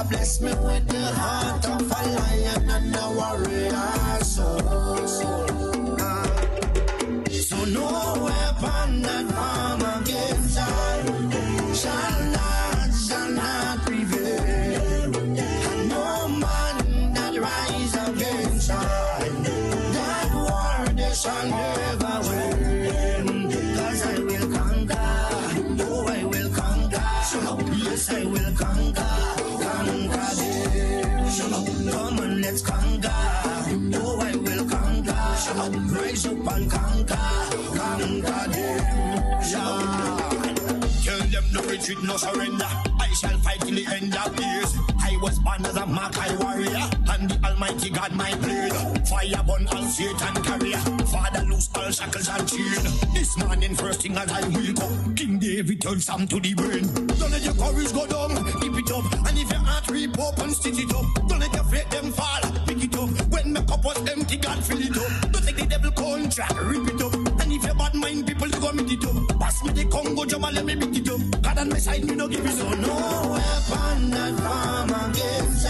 bless me with the heart of a lion and a warrior soul. So no weapon that form against I shall not prevail. And no man that rise against I, that war they shall never win. Cause I will conquer, oh I will conquer, yes I will conquer them. Come on, let's conquer, oh I will conquer. Rise up and conquer them. Tell them no retreat, no surrender. I shall fight till the end of days. I was born as a Makai warrior, and the Almighty God my blade. Fire burn all Satan carrier. Father loose all shackles and chain. This morning first thing as I wake up, King David turns Sam to the brain. Don't let your courage go down, keep it up. And if your heart rip up and stitch it up, don't let your faith them fall, pick it up. When my cup was empty, God fill it up. Don't take the devil contract, rip it up. And if your bad mind people, you go meet it up. Pass me the Congo drum and let me beat it up. God on my side, me no give it so. No weapon that form against I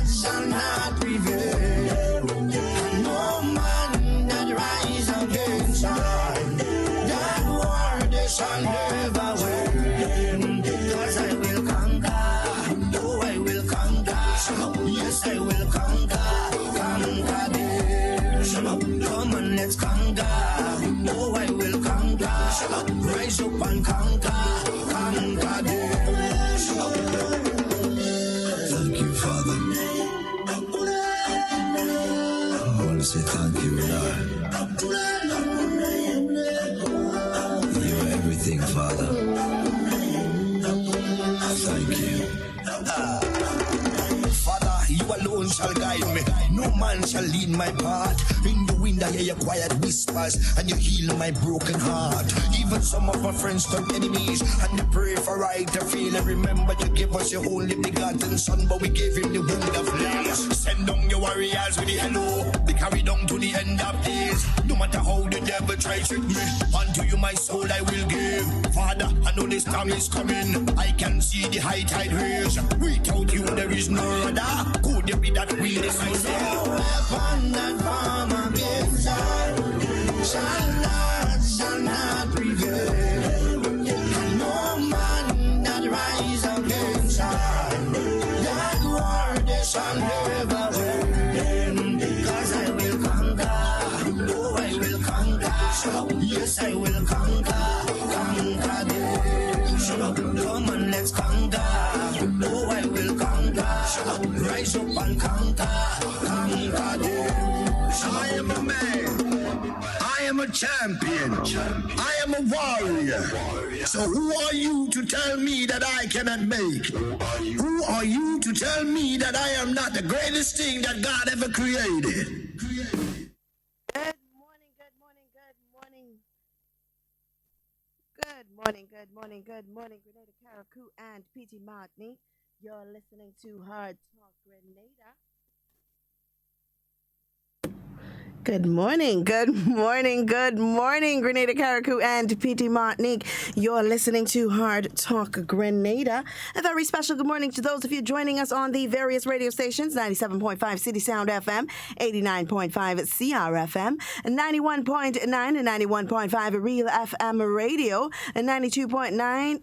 shall not prevail. No man that rise against I, that war they shall never win. Because I will conquer, oh I will conquer, yes I will conquer them. Come on, let's conquer, oh I will conquer. Rise up and conquer them. Thank you, Father. I want to say thank you, Lord. You're everything, Father. Thank you. Father, you alone shall guide me. No man shall lead my path. In the wind I hear your quiet whispers, and you heal my broken heart. Even some of my friends turn enemies, and they pray for right to feel. And remember you gave us your only begotten son, but we gave him the wound of flesh. Send down your warriors with the hello. They carry down to the end of days. No matter how the devil try trick me, unto you my soul I will give. Father, I know this time is coming. I can see the high tide raise. Without you there is no other. Could it be that we decide? No weapon that form against I shall not prevail. No man that rise against I, that war they shall never win. Because I will conquer, oh I will conquer, yes I will conquer them. Come on, let's conquer, oh I will conquer. Rise up and conquer them. I am a man. I am a champion. I am a warrior. So who are you to tell me that I cannot make? Who are you to tell me that I am not the greatest thing that God ever created? Good morning, good morning, good morning. Good morning, good morning, good morning, Grenada, Carriacou, and P.T. Martini. You're listening to Hard Talk Grenada. Good morning, good morning, good morning, Grenada, Carriacou, and P.T. Martinique. You're listening to Hard Talk Grenada. A very special good morning to those of you joining us on the various radio stations, 97.5 CitysoundFM, 89.5 CRFM, 91.9 and 91.5 RealFM radio, and 92.9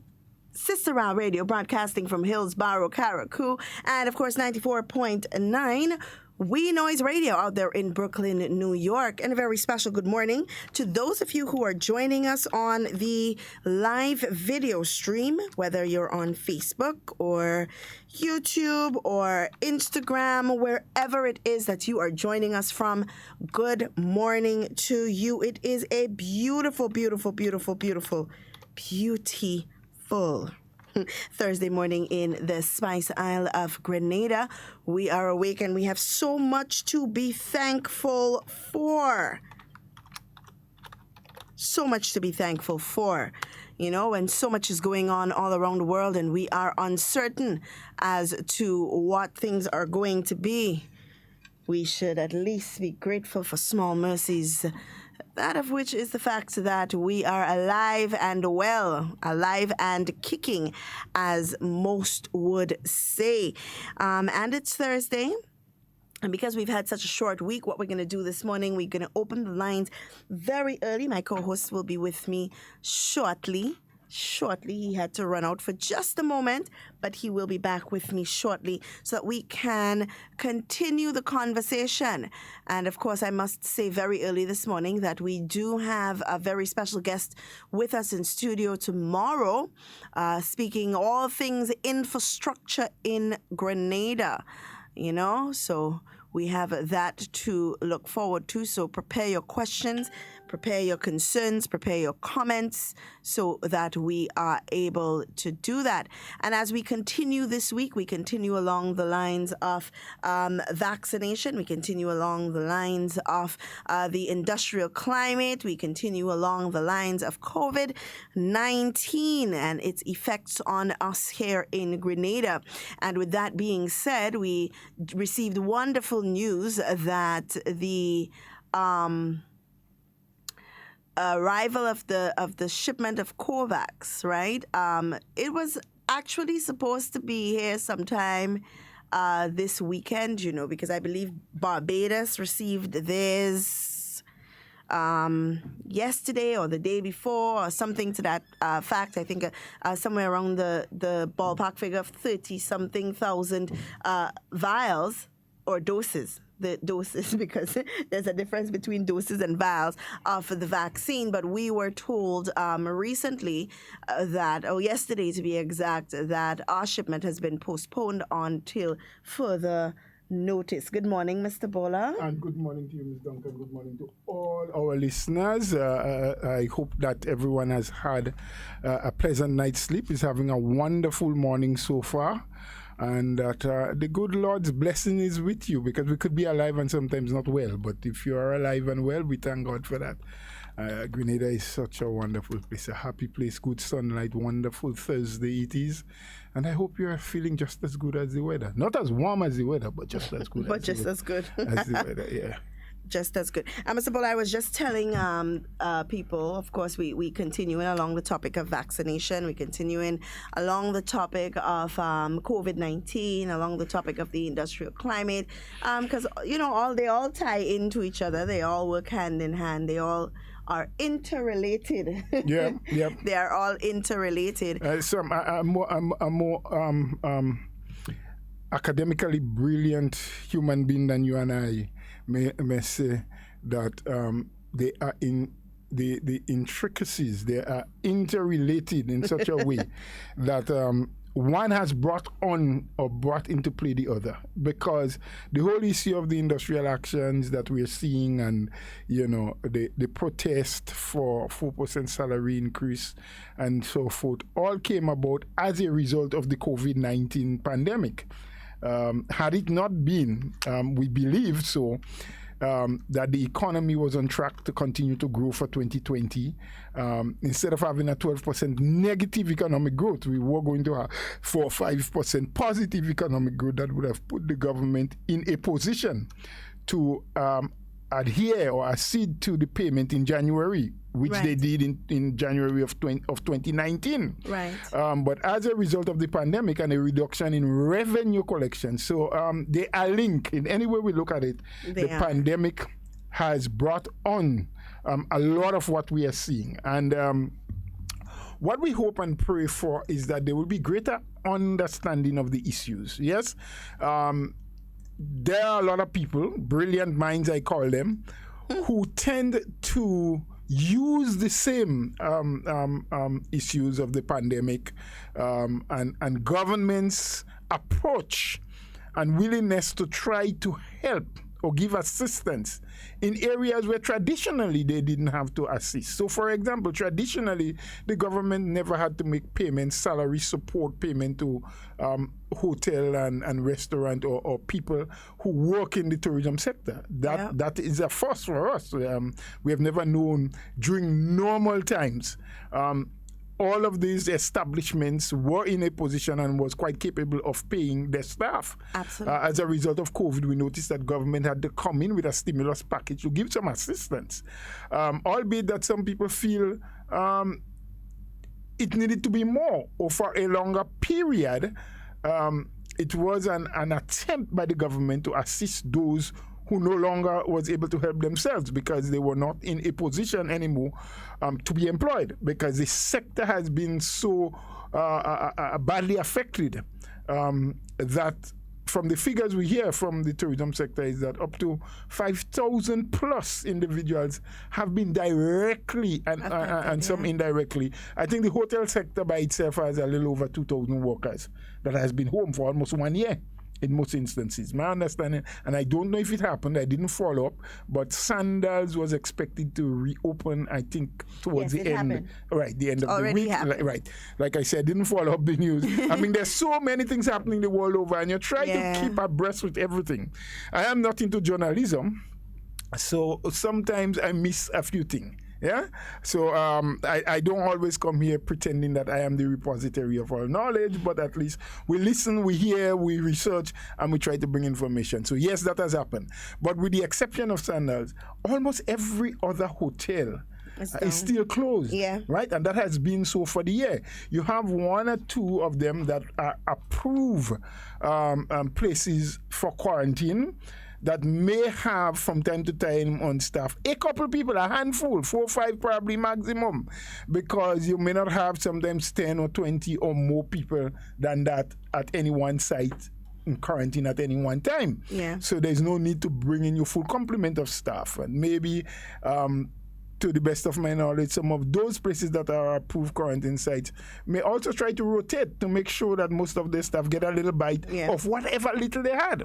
Sister Radio, broadcasting from Hillsborough, Carriacou, and of course 94.9 We Noise Radio out there in Brooklyn, New York. And a very special good morning to those of you who are joining us on the live video stream, whether you're on Facebook or YouTube or Instagram, wherever it is that you are joining us from. Good morning to you. It is a beautiful, beautiful, beautiful, beautiful, beautiful Thursday morning in the Spice Isle of Grenada. We are awake and we have so much to be thankful for. So much to be thankful for, you know, and so much is going on all around the world and we are uncertain as to what things are going to be. We should at least be grateful for small mercies That of which is the fact that we are alive and well, alive and kicking, as most would say. And it's Thursday. And because we've had such a short week, what we're going to do this morning, we're going to open the lines very early. My co-host will be with me shortly. He had to run out for just a moment, but he will be back with me shortly so that we can continue the conversation. And of course, I must say very early this morning that we do have a very special guest with us in studio tomorrow, speaking all things infrastructure in Grenada. So we have that to look forward to. So prepare your questions, prepare your concerns, prepare your comments so that we are able to do that. And as we continue this week, we continue along the lines of vaccination. We continue along the lines of the industrial climate. We continue along the lines of COVID-19 and its effects on us here in Grenada. And with that being said, we received wonderful news that the arrival of the shipment of COVAX, right? It was actually supposed to be here sometime this weekend, because I believe Barbados received theirs yesterday or the day before or something to that fact. I think somewhere around the ballpark figure of 30-something thousand vials or doses. The doses, because there's a difference between doses and vials of the vaccine. But we were told recently yesterday to be exact, that our shipment has been postponed until further notice. Good morning, Mr. Bola. And good morning to you, Ms. Duncan. Good morning to all our listeners. I hope that everyone has had a pleasant night's sleep, is having a wonderful morning so far. And that the good Lord's blessing is with you, because we could be alive and sometimes not well. But if you are alive and well, we thank God for that. Grenada is such a wonderful place, a happy place, good sunlight, wonderful Thursday it is. And I hope you are feeling just as good as the weather. Not as warm as the weather, but just as good. But just as good. As the weather, yeah. Just as good. Mr. Bola, I was just telling people, of course, we continuing along the topic of vaccination. We're continuing along the topic of COVID-19, along the topic of the industrial climate, because, they all tie into each other. They all work hand in hand. They all are interrelated. Yeah. They are all interrelated. I'm more academically brilliant human being than you and I may say that they are in the intricacies. They are interrelated in such a way that one has brought into play the other, because the whole issue of the industrial actions that we're seeing and the protest for 4% salary increase and so forth all came about as a result of the COVID-19 pandemic. Had it not been, we believe so, that the economy was on track to continue to grow for 2020. Instead of having a 12% negative economic growth, we were going to have 4 or 5% positive economic growth that would have put the government in a position to adhere or accede to the payment in January, which they did in January of 2019. Right. But as a result of the pandemic and a reduction in revenue collection, so they are linked. In any way we look at it, the pandemic has brought on a lot of what we are seeing. And what we hope and pray for is that there will be greater understanding of the issues. Yes? There are a lot of people, brilliant minds I call them, who tend to use the same issues of the pandemic and government's approach and willingness to try to help or give assistance in areas where traditionally they didn't have to assist. So, for example, traditionally, the government never had to make payments, salary support payment to hotel and restaurant or people who work in the tourism sector. That is a first for us. We have never known during normal times all of these establishments were in a position and was quite capable of paying their staff. Absolutely. As a result of COVID, we noticed that government had to come in with a stimulus package to give some assistance. Albeit that some people feel it needed to be more or for a longer period. It was an attempt by the government to assist those who no longer was able to help themselves because they were not in a position anymore to be employed, because the sector has been so badly affected that from the figures we hear from the tourism sector is that up to 5,000 plus individuals have been directly and some indirectly. I think the hotel sector by itself has a little over 2,000 workers that has been home for almost 1 year in most instances. My understanding, and I don't know if it happened, I didn't follow up, but Sandals was expected to reopen, I think, towards the end. Happened. Right, the end of Already the week. happened. Right. Like I said, I didn't follow up the news. I mean, there's so many things happening the world over, and you try to keep abreast with everything. I am not into journalism, so sometimes I miss a few things. Yeah, so I don't always come here pretending that I am the repository of all knowledge, but at least we listen, we hear, we research, and we try to bring information. So yes, that has happened. But with the exception of Sandals, almost every other hotel is still closed. Yeah. Right? And that has been so for the year. You have one or two of them that are approved places for quarantine that may have from time to time on staff a couple people, a handful, 4 or 5 probably maximum, because you may not have sometimes 10 or 20 or more people than that at any one site in quarantine at any one time. Yeah. So there's no need to bring in your full complement of staff. And maybe to the best of my knowledge, some of those places that are approved quarantine sites may also try to rotate to make sure that most of their staff get a little bite of whatever little they had.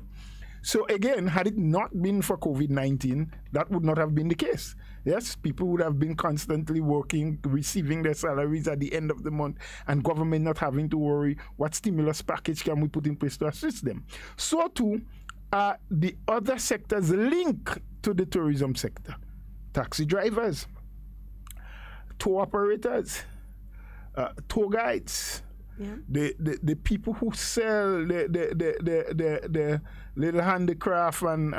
So again, had it not been for COVID-19, that would not have been the case. Yes, people would have been constantly working, receiving their salaries at the end of the month, and government not having to worry what stimulus package can we put in place to assist them. So too are the other sectors linked to the tourism sector. Taxi drivers, tour operators, tour guides, the people who sell the little handicraft and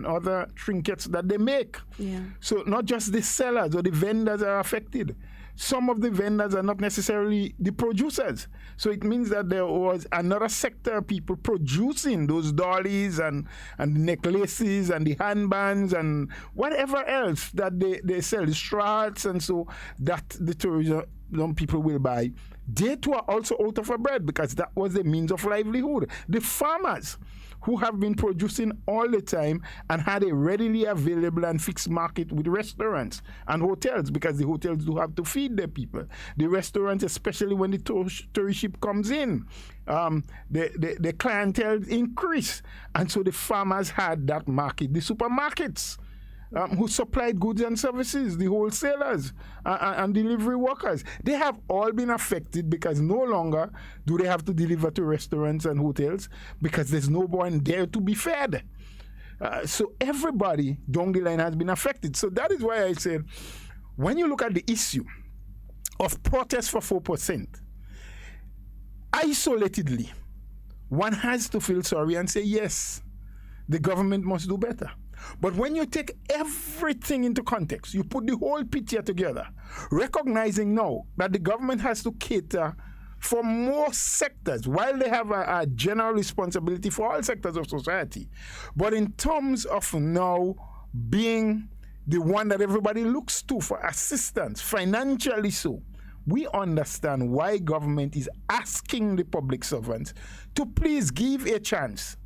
other trinkets that they make. Yeah. So not just the sellers or the vendors are affected. Some of the vendors are not necessarily the producers. So it means that there was another sector of people producing those dollies and necklaces and the handbands and whatever else that they sell, the straws and so that the tourism people will buy. They too are also out of a bread because that was the means of livelihood. The farmers who have been producing all the time and had a readily available and fixed market with restaurants and hotels, because the hotels do have to feed their people. The restaurants, especially when the tourist ship comes in, the clientele increase. And so the farmers had that market. The supermarkets, who supplied goods and services, the wholesalers and delivery workers, they have all been affected because no longer do they have to deliver to restaurants and hotels because there's no one there to be fed. So everybody down the line has been affected. So that is why I said, when you look at the issue of protest for 4%, isolatedly, one has to feel sorry and say, yes, the government must do better. But when you take everything into context, you put the whole picture together, recognizing now that the government has to cater for more sectors, while they have a general responsibility for all sectors of society. But in terms of now being the one that everybody looks to for assistance, financially so, we understand why government is asking the public servants to please give a chance,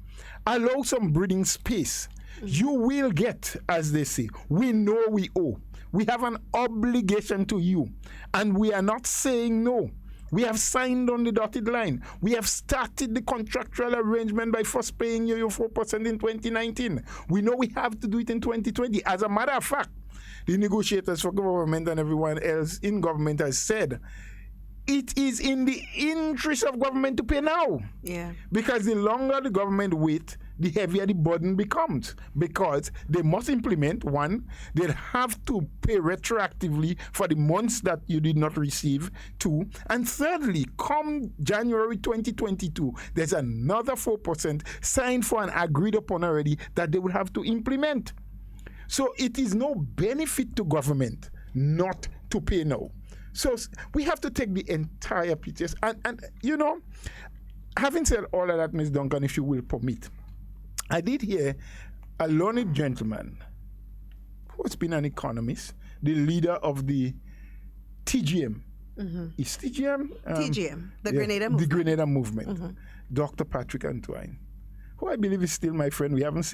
allow some breathing space. You will get, as they say, we know we owe. We have an obligation to you, and we are not saying no. We have signed on the dotted line. We have started the contractual arrangement by first paying you your 4% in 2019. We know we have to do it in 2020. As a matter of fact, the negotiators for government and everyone else in government has said it is in the interest of government to pay now. Yeah. Because the longer the government wait, the heavier the burden becomes, because they must implement. One, they'll have to pay retroactively for the months that you did not receive. Two, and thirdly, come January 2022, there's another 4% signed for and agreed upon already that they will have to implement. So it is no benefit to government not to pay now. So we have to take the entire picture. And you know, having said all of that, Ms. Duncan, if you will permit, I did hear a learned gentleman who has been an economist, the leader of the TGM. Is TGM? TGM, the Grenada Movement. The Grenada Movement. Dr. Patrick Antoine, who I believe is still my friend. We haven't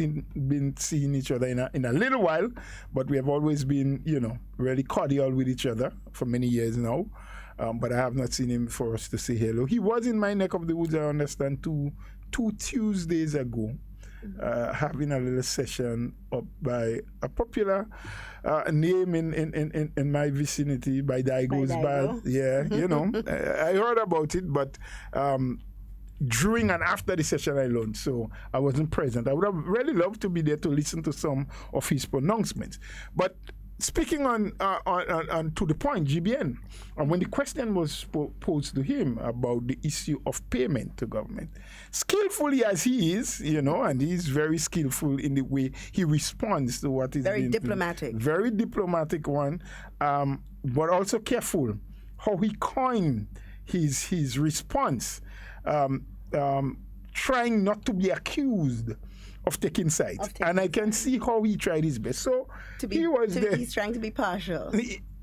been seeing each other in a little while, but we have always been, you know, really cordial with each other for many years now. But I have not seen him for us to say hello. He was in my neck of the woods, I understand, two Tuesdays ago, having a little session up by a popular name in my vicinity, by Daigo's Bar. Yeah, you know, I heard about it, but during and after the session I learned, so I wasn't present. I would have really loved to be there to listen to some of his pronouncements. But speaking on to the point, GBN, and when the question was posed to him about the issue of payment to government, skillfully as he is, you know, and he's very skillful in the way he responds to what is very diplomatic, very diplomatic one, but also careful how he coined his response, trying not to be accused of taking sides. And I can see how he tried his best. So he's trying to be partial.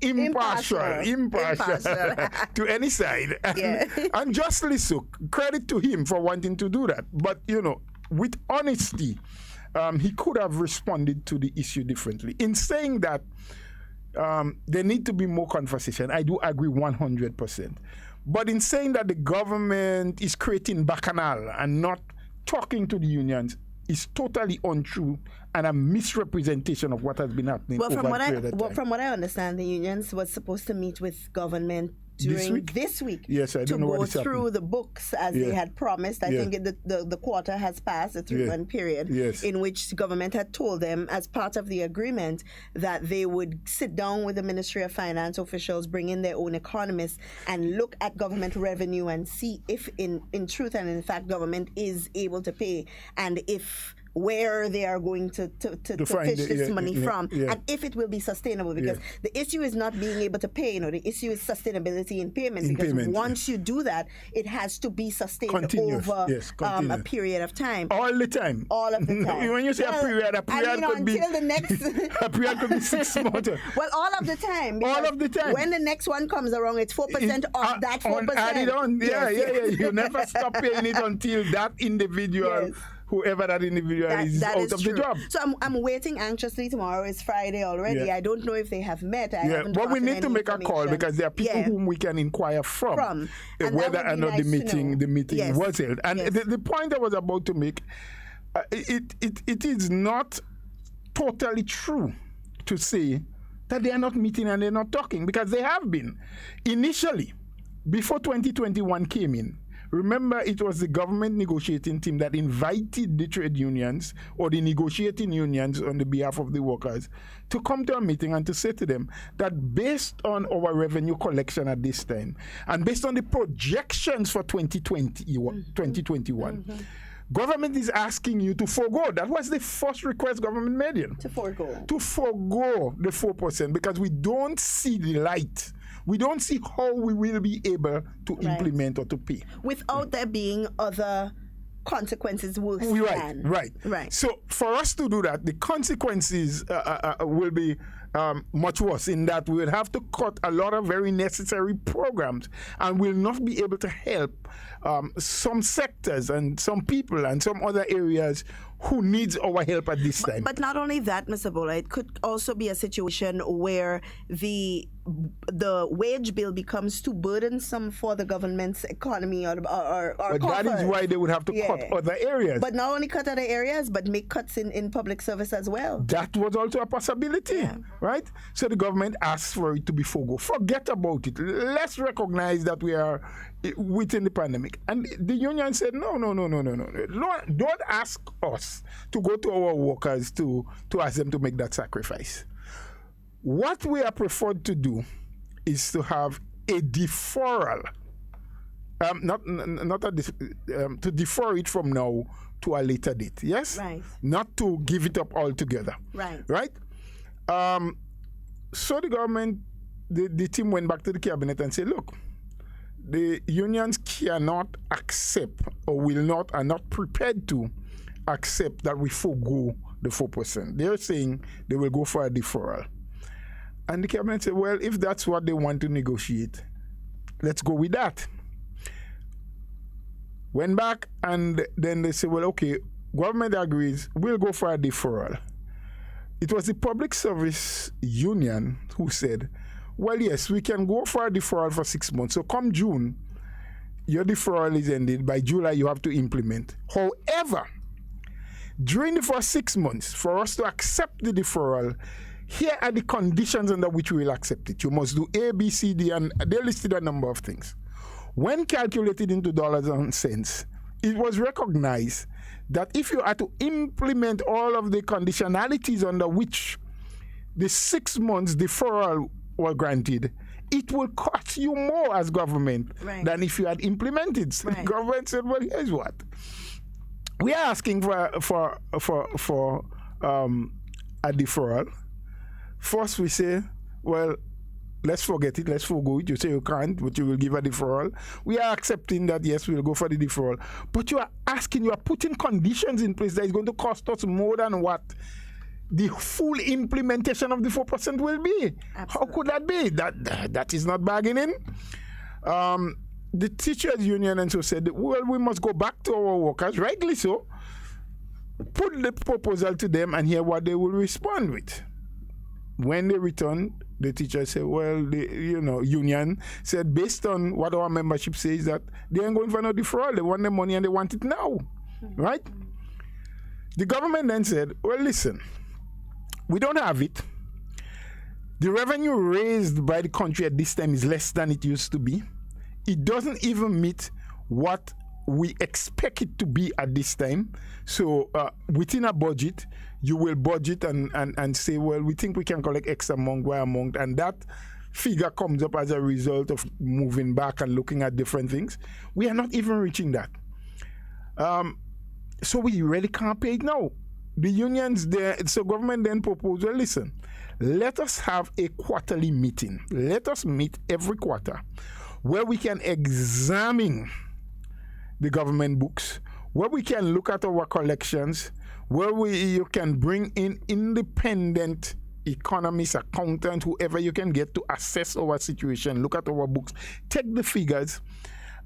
Impartial to any side. And justly so. Credit to him for wanting to do that. But, you know, with honesty, he could have responded to the issue differently. In saying that, there need to be more conversation. I do agree 100%. But in saying that the government is creating bacchanal and not talking to the unions is totally untrue and a misrepresentation of what has been happening over a period of time. From what I understand, the unions was supposed to meet with government during this week yes, I don't know go through the books as they had promised. I think the quarter has passed, the 3-month period, in which the government had told them as part of the agreement that they would sit down with the Ministry of Finance officials, bring in their own economists, and look at government revenue and see if in truth and in fact government is able to pay, and if where they are going to fish this money from, and if it will be sustainable, because the issue is not being able to pay, you know, the issue is sustainability in payment, because once you do that, it has to be sustained over a period of time. All the time. All of the time. When you say a period could be until the next a period could be 6 months. Well, all of the time. All of the time. When the next one comes around, it's 4% of that 4%. Add it on. You never stop paying it until that individual whoever that individual is out of the job. So I'm waiting anxiously. Tomorrow is Friday already. I don't know if they have met. But we need to make a call, because there are people whom we can inquire from whether or not the meeting was held. And the point I was about to make, it is not totally true to say that they are not meeting and they're not talking, because they have been. Initially, before 2021 came in, remember, it was the government negotiating team that invited the trade unions or the negotiating unions on the behalf of the workers to come to a meeting and to say to them that based on our revenue collection at this time and based on the projections for 2021, government is asking you to forego. That was the first request government made. To forego. To forego the 4%, because we don't see the light. We don't see how we will be able to implement or to pay. Without there being other consequences worse than. Right. So for us to do that, the consequences will be much worse, in that we will have to cut a lot of very necessary programs and will not be able to help some sectors and some people and some other areas who needs our help at this time. But not only that, Mr. Bola, it could also be a situation where the wage bill becomes too burdensome for the government's economy or but that is why they would have to cut other areas. But not only cut other areas, but make cuts in public service as well. That was also a possibility. right? So the government asked for it to be forgo. Forget about it. Let's recognize that we are within the pandemic. And the union said, no. Don't ask us to go to our workers to ask them to make that sacrifice. What we are preferred to do is to have a deferral, to defer it from now to a later date. Yes, right. Not to give it up altogether. Right. So the government, the team went back to the cabinet and said, look, the unions cannot accept or are not prepared to accept that we forego the 4%. They're saying they will go for a deferral. And the cabinet said, well, if that's what they want to negotiate, let's go with that. Went back and then they said, well, okay, government agrees, we'll go for a deferral. It was the public service union who said, well, yes, we can go for a deferral for 6 months. So come June, your deferral is ended. By July, you have to implement. However, during the first 6 months, for us to accept the deferral, here are the conditions under which we will accept it. You must do A, B, C, D, and they listed a number of things. When calculated into dollars and cents, it was recognized that if you are to implement all of the conditionalities under which the 6 months deferral were granted, it will cost you more as government than if you had implemented. So the government said, well, here's what. We are asking for a deferral. First, we say, well, let's forget it, let's forgo it. You say you can't, but you will give a deferral. We are accepting that, yes, we'll go for the deferral. But you are putting conditions in place that is going to cost us more than what the full implementation of the 4% will be. Absolutely. How could that be? That is not bargaining. The teachers union and so said, well, we must go back to our workers, rightly so, put the proposal to them and hear what they will respond with. When they returned, the teachers said, well, the union said, based on what our membership says, that they ain't going for no deferral. They want the money and they want it now, right? The government then said, well, listen, we don't have it. The revenue raised by the country at this time is less than it used to be. It doesn't even meet what we expect it to be at this time. So within a budget, you will budget and say, well, we think we can collect X amount, Y amount, and that figure comes up as a result of moving back and looking at different things. We are not even reaching that. So we really can't pay it now. The unions there, so government then proposed, well, listen, let us have a quarterly meeting. Let us meet every quarter where we can examine the government books, where we can look at our collections, where you can bring in independent economists, accountants, whoever you can get to assess our situation, look at our books, take the figures,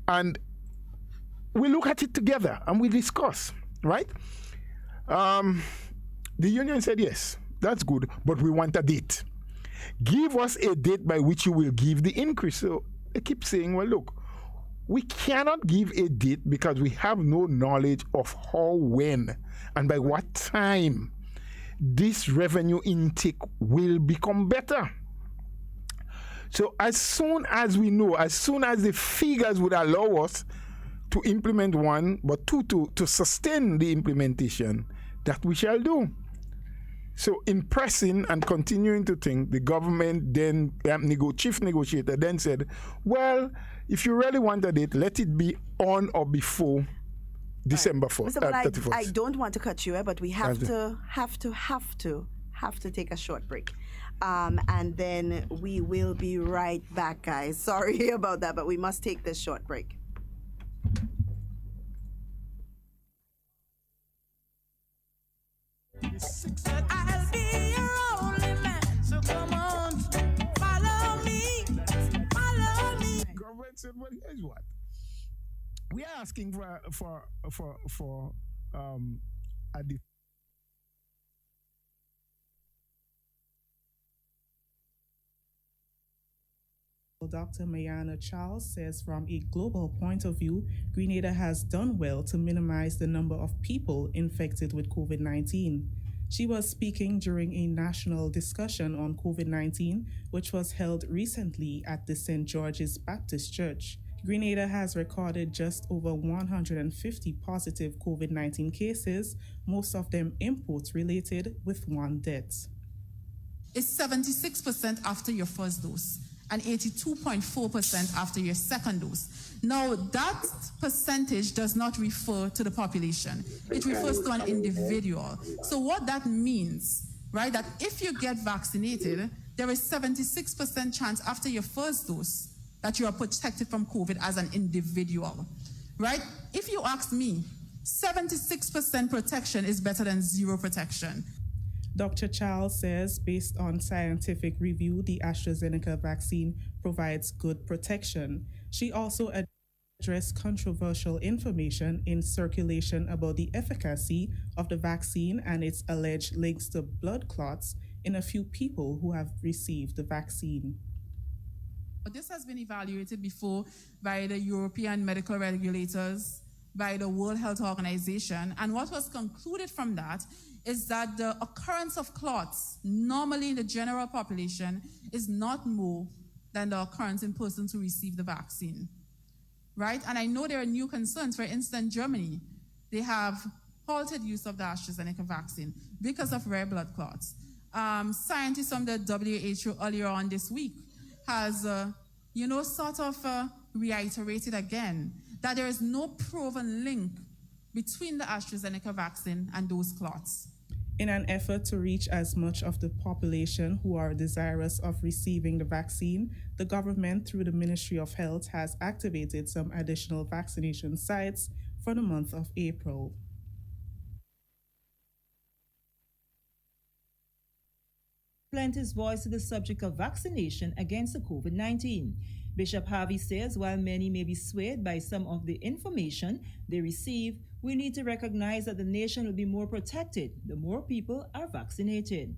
and we look at it together and we discuss, right? The union said, yes, that's good, but we want a date. Give us a date by which you will give the increase. So they keep saying, well, look, we cannot give a date because we have no knowledge of how, when, and by what time this revenue intake will become better. So as soon as we know, as soon as the figures would allow us to implement one, but two, to sustain the implementation, that we shall do. So in pressing and continuing to think, the government then, chief negotiator then said, well, if you really want a date, let it be on or before December 4th, 31st. I don't want to cut you, but we have to take a short break. And then we will be right back, guys. Sorry about that, but we must take this short break. I'll be your only man, so come on, follow me. Government said, well, here's what. We are asking for a Dr. Mayana Charles says from a global point of view, Grenada has done well to minimize the number of people infected with COVID-19. She was speaking during a national discussion on COVID-19, which was held recently at the St. George's Baptist Church. Grenada has recorded just over 150 positive COVID-19 cases, most of them import-related, with one death. It's 76% after your first dose and 82.4% after your second dose. Now, that percentage does not refer to the population. It refers to an individual. So what that means, right, that if you get vaccinated, there is 76% chance after your first dose that you are protected from COVID as an individual, right? If you ask me, 76% protection is better than zero protection. Dr. Charles says, based on scientific review, the AstraZeneca vaccine provides good protection. She also addressed controversial information in circulation about the efficacy of the vaccine and its alleged links to blood clots in a few people who have received the vaccine. This has been evaluated before by the European medical regulators, by the World Health Organization, and what was concluded from that is that the occurrence of clots normally in the general population is not more than the occurrence in persons who receive the vaccine, right? And I know there are new concerns. For instance, Germany, they have halted use of the AstraZeneca vaccine because of rare blood clots. Scientists from the WHO earlier on this week has, reiterated again that there is no proven link between the AstraZeneca vaccine and those clots. In an effort to reach as much of the population who are desirous of receiving the vaccine, the government, through the Ministry of Health, has activated some additional vaccination sites for the month of April. Lent his voice to the subject of vaccination against the COVID-19. Bishop Harvey says while many may be swayed by some of the information they receive, we need to recognize that the nation will be more protected the more people are vaccinated.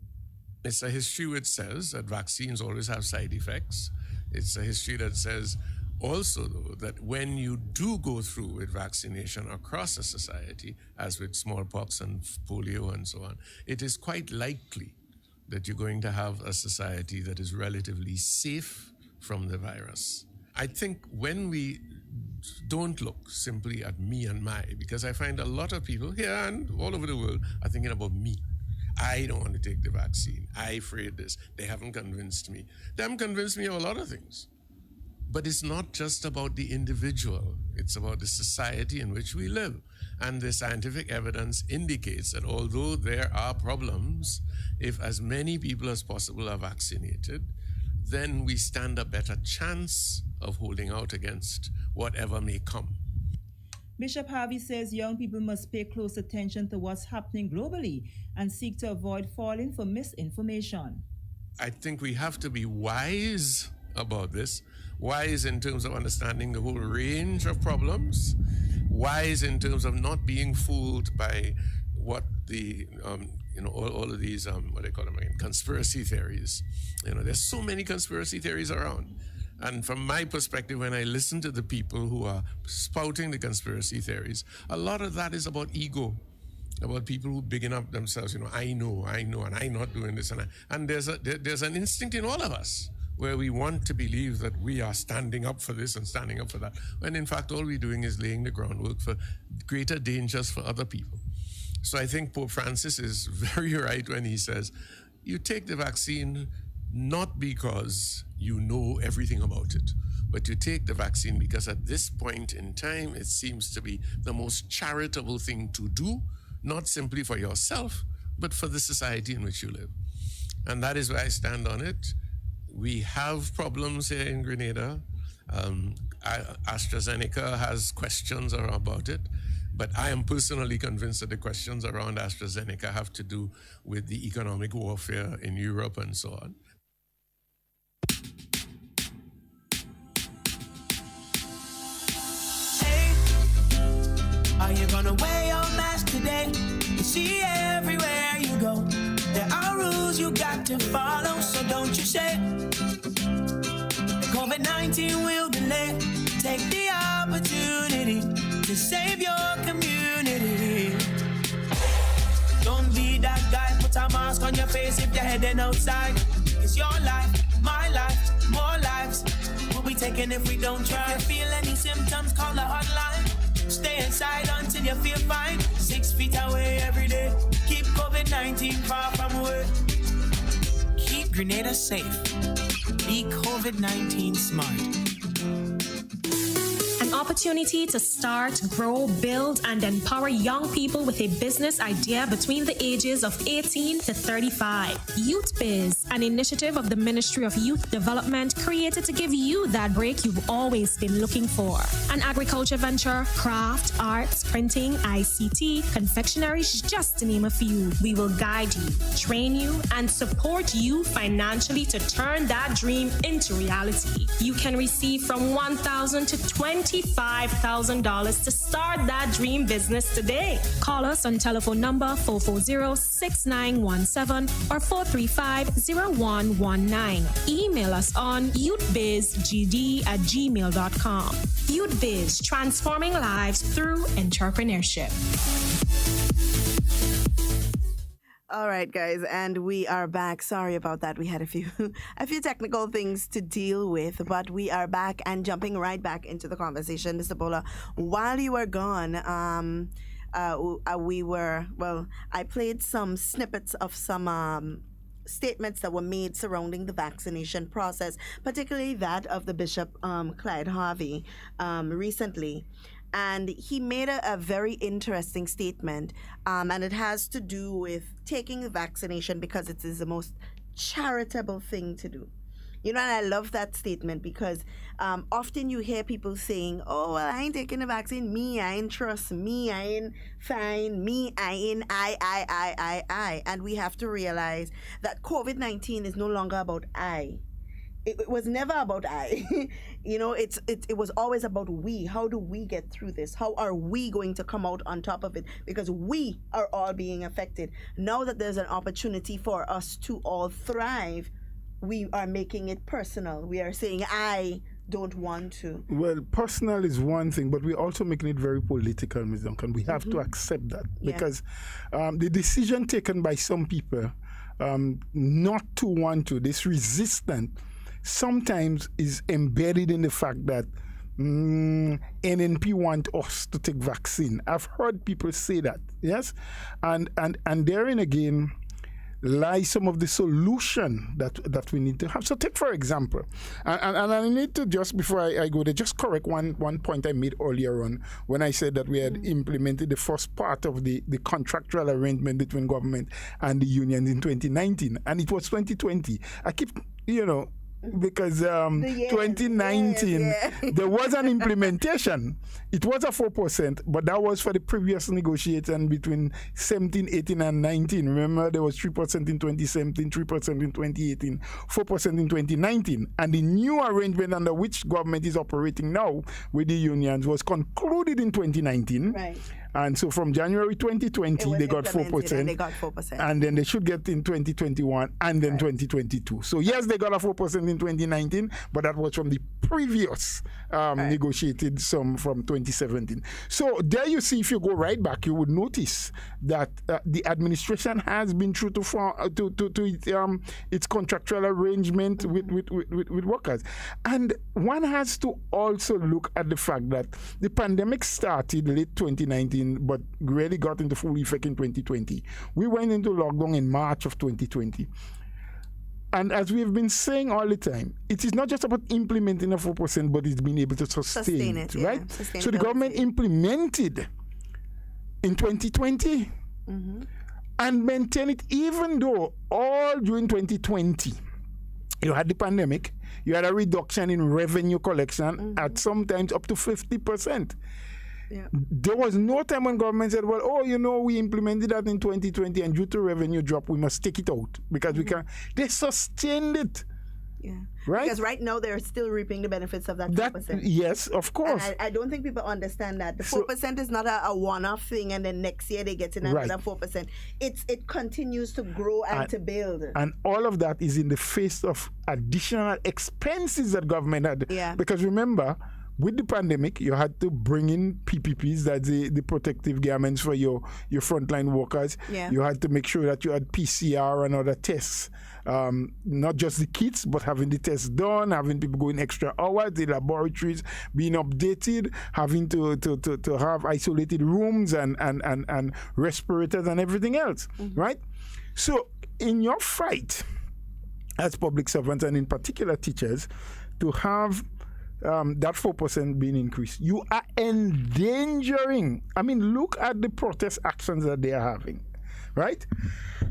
It's a history which says that vaccines always have side effects. It's a history that says also, though, that when you do go through with vaccination across a society, as with smallpox and polio and so on, it is quite likely that you're going to have a society that is relatively safe from the virus. I think when we don't look simply at me and my, because I find a lot of people here and all over the world are thinking about me. I don't want to take the vaccine. I afraid this. They haven't convinced me. They haven't convinced me of a lot of things. But it's not just about the individual. It's about the society in which we live. And the scientific evidence indicates that although there are problems, if as many people as possible are vaccinated, then we stand a better chance of holding out against whatever may come. Bishop Harvey says young people must pay close attention to what's happening globally and seek to avoid falling for misinformation. I think we have to be wise about this, wise in terms of understanding the whole range of problems, wise in terms of not being fooled by what the, all of these, what they call them again, conspiracy theories. There's so many conspiracy theories around. And from my perspective, when I listen to the people who are spouting the conspiracy theories, a lot of that is about ego, about people who bigging up themselves. I know, and I'm not doing this. And there's an instinct in all of us where we want to believe that we are standing up for this and standing up for that, when in fact all we're doing is laying the groundwork for greater dangers for other people. So I think Pope Francis is very right when he says, you take the vaccine not because you know everything about it, but you take the vaccine because at this point in time, it seems to be the most charitable thing to do, not simply for yourself, but for the society in which you live. And that is where I stand on it. We have problems here in Grenada. AstraZeneca has questions about it, but I am personally convinced that the questions around AstraZeneca have to do with the economic warfare in Europe and so on. Hey, are you gonna wear your mask today? You see everywhere you go, there are rules you got to follow, so don't you say COVID-19 will delay. Take the opportunity to save your community. Don't be that guy on your face if you're heading outside. It's your life, my life, more lives. We'll be taking if we don't try. If you feel any symptoms, call the hotline. Stay inside until you feel fine. 6 feet away every day. Keep COVID-19 far from away. Keep Grenada safe. Be COVID-19 smart. An opportunity to start, grow, build, and empower young people with a business idea between the ages of 18 to 35. YouthBiz, an initiative of the Ministry of Youth Development created to give you that break you've always been looking for. An agriculture venture, craft, arts, printing, ICT, confectionery, just to name a few. We will guide you, train you, and support you financially to turn that dream into reality. You can receive from $1,000 to $25,000 to start that dream business today. Call us on telephone number 440-6917 or 435-0119. Email us on youthbizgd@gmail.com. YouthBiz, transforming lives through entrepreneurship. All right, guys, and we are back. Sorry about that. We had a few technical things to deal with, but we are back and jumping right back into the conversation. Mr. Bola, while you were gone, I played some snippets of some statements that were made surrounding the vaccination process, particularly that of the Bishop Clyde Harvey recently. And he made a very interesting statement, and it has to do with taking the vaccination because it is the most charitable thing to do. You know, and I love that statement because often you hear people saying, oh, well, I ain't taking the vaccine. Me, I ain't trust. Me, I ain't fine. Me, I ain't I. And we have to realize that COVID-19 is no longer about I. It was never about I. You know, it was always about we. How do we get through this? How are we going to come out on top of it? Because we are all being affected. Now that there's an opportunity for us to all thrive, we are making it personal. We are saying, I don't want to. Well, personal is one thing, but we're also making it very political, Ms. Duncan. We have to accept that because the decision taken by some people not to want to, this resistance, sometimes is embedded in the fact that NNP want us to take vaccine. I've heard people say that, yes? And therein again lies some of the solution that we need to have. So take, for example, and I need to, just before I go there, just correct one point I made earlier on when I said that we had implemented the first part of the contractual arrangement between government and the unions in 2019, and it was 2020. I keep, because 2019, there was an implementation. It was a 4%, but that was for the previous negotiation between 17, 18, and 19. Remember, there was 3% in 2017, 3% in 2018, 4% in 2019. And the new arrangement under which government is operating now with the unions was concluded in 2019. Right. And so from January 2020, they got 4%. And they got 4%. And then they should get in 2021 and then 2022. So yes, they got a 4% in 2019, but that was from the previous negotiated sum from 2017. So there you see, if you go right back, you would notice that the administration has been true to its contractual arrangement with workers. And one has to also look at the fact that the pandemic started late 2019, but really got into full effect in 2020. We went into lockdown in March of 2020. And as we've been saying all the time, it is not just about implementing a 4%, but it's being able to sustain it, right? So the government implemented in 2020 and maintained it, even though all during 2020, you had the pandemic, you had a reduction in revenue collection at sometimes up to 50%. Yeah. There was no time when government said, well, we implemented that in 2020 and due to revenue drop, we must take it out because we can't. They sustained it. Yeah. Right? Because right now they're still reaping the benefits of that 4%. Yes, of course. And I don't think people understand that. The 4% is not a one-off thing and then next year they get in another 4%. It continues to grow and to build. And all of that is in the face of additional expenses that government had. Yeah. Because remember, with the pandemic, you had to bring in PPPs, that's the protective garments for your frontline workers. Yeah. You had to make sure that you had PCR and other tests. Not just the kits, but having the tests done, having people going extra hours, the laboratories being updated, having to have isolated rooms and respirators and everything else, right? So in your fight as public servants, and in particular teachers, to have that 4% being increased, you are endangering. I mean, look at the protest actions that they are having, right?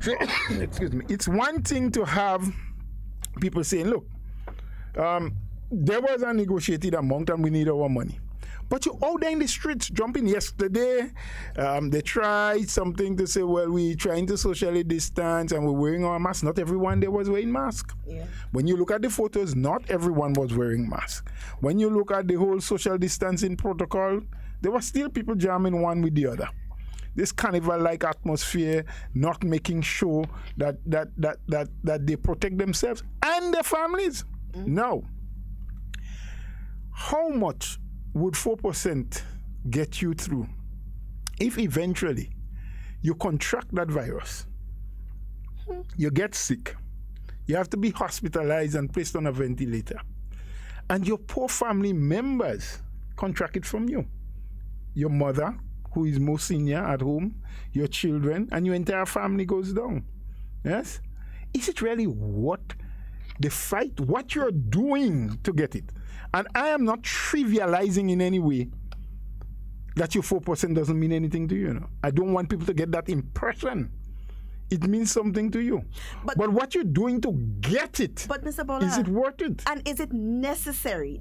So, excuse me. It's one thing to have people saying, look, there was a negotiated amount and we need our money. But you're out there in the streets jumping. Yesterday, they tried something to say, well, we're trying to socially distance and we're wearing our masks. Not everyone there was wearing masks. Yeah. When you look at the photos, not everyone was wearing masks. When you look at the whole social distancing protocol, there were still people jamming one with the other. This carnival-like atmosphere, not making sure that they protect themselves and their families. Now, how much would 4% get you through if eventually you contract that virus, you get sick, you have to be hospitalized and placed on a ventilator, and your poor family members contract it from you? Your mother, who is most senior at home, your children, and your entire family goes down. Yes? Is it really what the fight, what you're doing to get it? And I am not trivializing in any way that your 4% doesn't mean anything to you. You know? I don't want people to get that impression. It means something to you. But what you're doing to get it, but Mr. Bola, is it worth it? And is it necessary?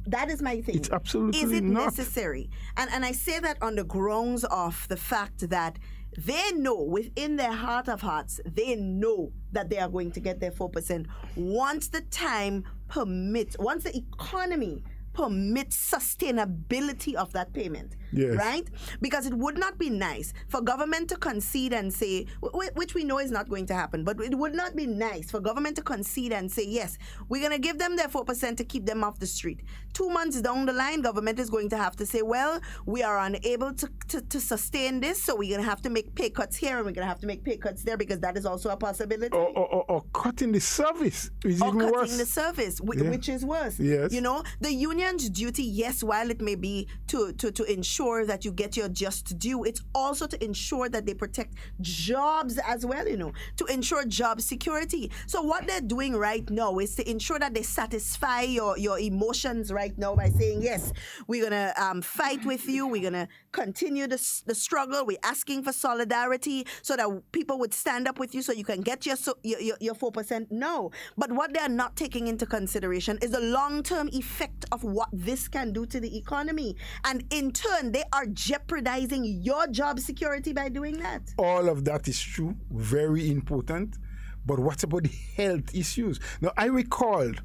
That is my thing. It's absolutely not. Is it not necessary? And I say that on the grounds of the fact that they know within their heart of hearts, they know that they are going to get their 4% once the time permits, once the economy permits sustainability of that payment. Yes. Right? Because it would not be nice for government to concede and say, which we know is not going to happen, but it would not be nice for government to concede and say, yes, we're going to give them their 4% to keep them off the street. 2 months down the line, government is going to have to say, well, we are unable to sustain this, so we're going to have to make pay cuts here and we're going to have to make pay cuts there, because that is also a possibility. Or cutting the service is even worse. Or cutting the service, which is worse. Yes. You know, the union's duty, yes, while it may be to ensure that you get your just due, it's also to ensure that they protect jobs as well, you know, to ensure job security. So what they're doing right now is to ensure that they satisfy your emotions right now by saying, yes, we're going to fight with you, we're going to continue the struggle, we're asking for solidarity so that people would stand up with you so you can get your 4%. No. But what they're not taking into consideration is the long-term effect of what this can do to the economy. And in turn, they are jeopardizing your job security by doing that. All of that is true, very important. But what about the health issues? Now, I recalled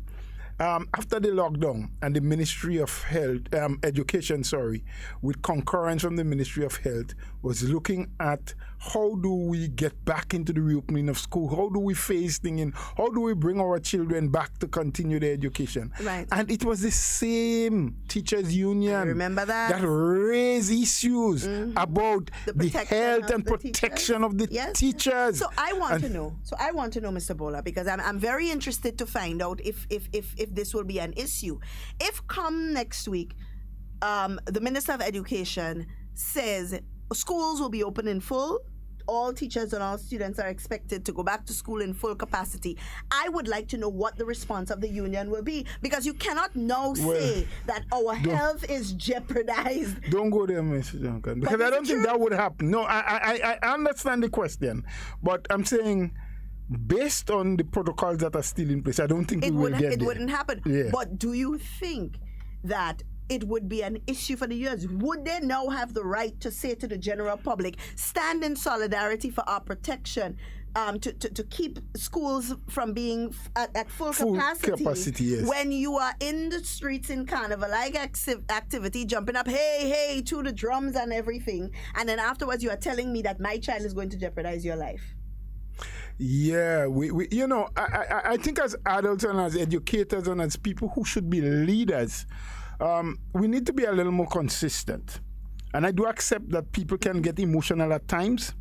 after the lockdown and the Ministry of Health, Education, with concurrence from the Ministry of Health, was looking at how do we get back into the reopening of school? How do we phase things in? How do we bring our children back to continue their education? Right. And it was the same teachers' union. I remember that raised issues about the health and protection of the teachers. So I want to know. Mr. Bola, because I'm very interested to find out if this will be an issue. If come next week, the Minister of Education says schools will be open in full, all teachers and all students are expected to go back to school in full capacity, I would like to know what the response of the union will be, because you cannot now say that our health is jeopardized. Don't go there, Mr. Duncan, because I don't think that would happen. No, I understand the question, but I'm saying based on the protocols that are still in place, I don't think it wouldn't happen. Yeah. But do you think that it would be an issue for the unions? Would they now have the right to say to the general public, stand in solidarity for our protection, to keep schools from being at full capacity yes. When you are in the streets in carnival-like activity, jumping up, hey, to the drums and everything, and then afterwards you are telling me that my child is going to jeopardize your life? Yeah, we you know, I think as adults and as educators and as people who should be leaders, we need to be a little more consistent. And I do accept that people can get emotional at times,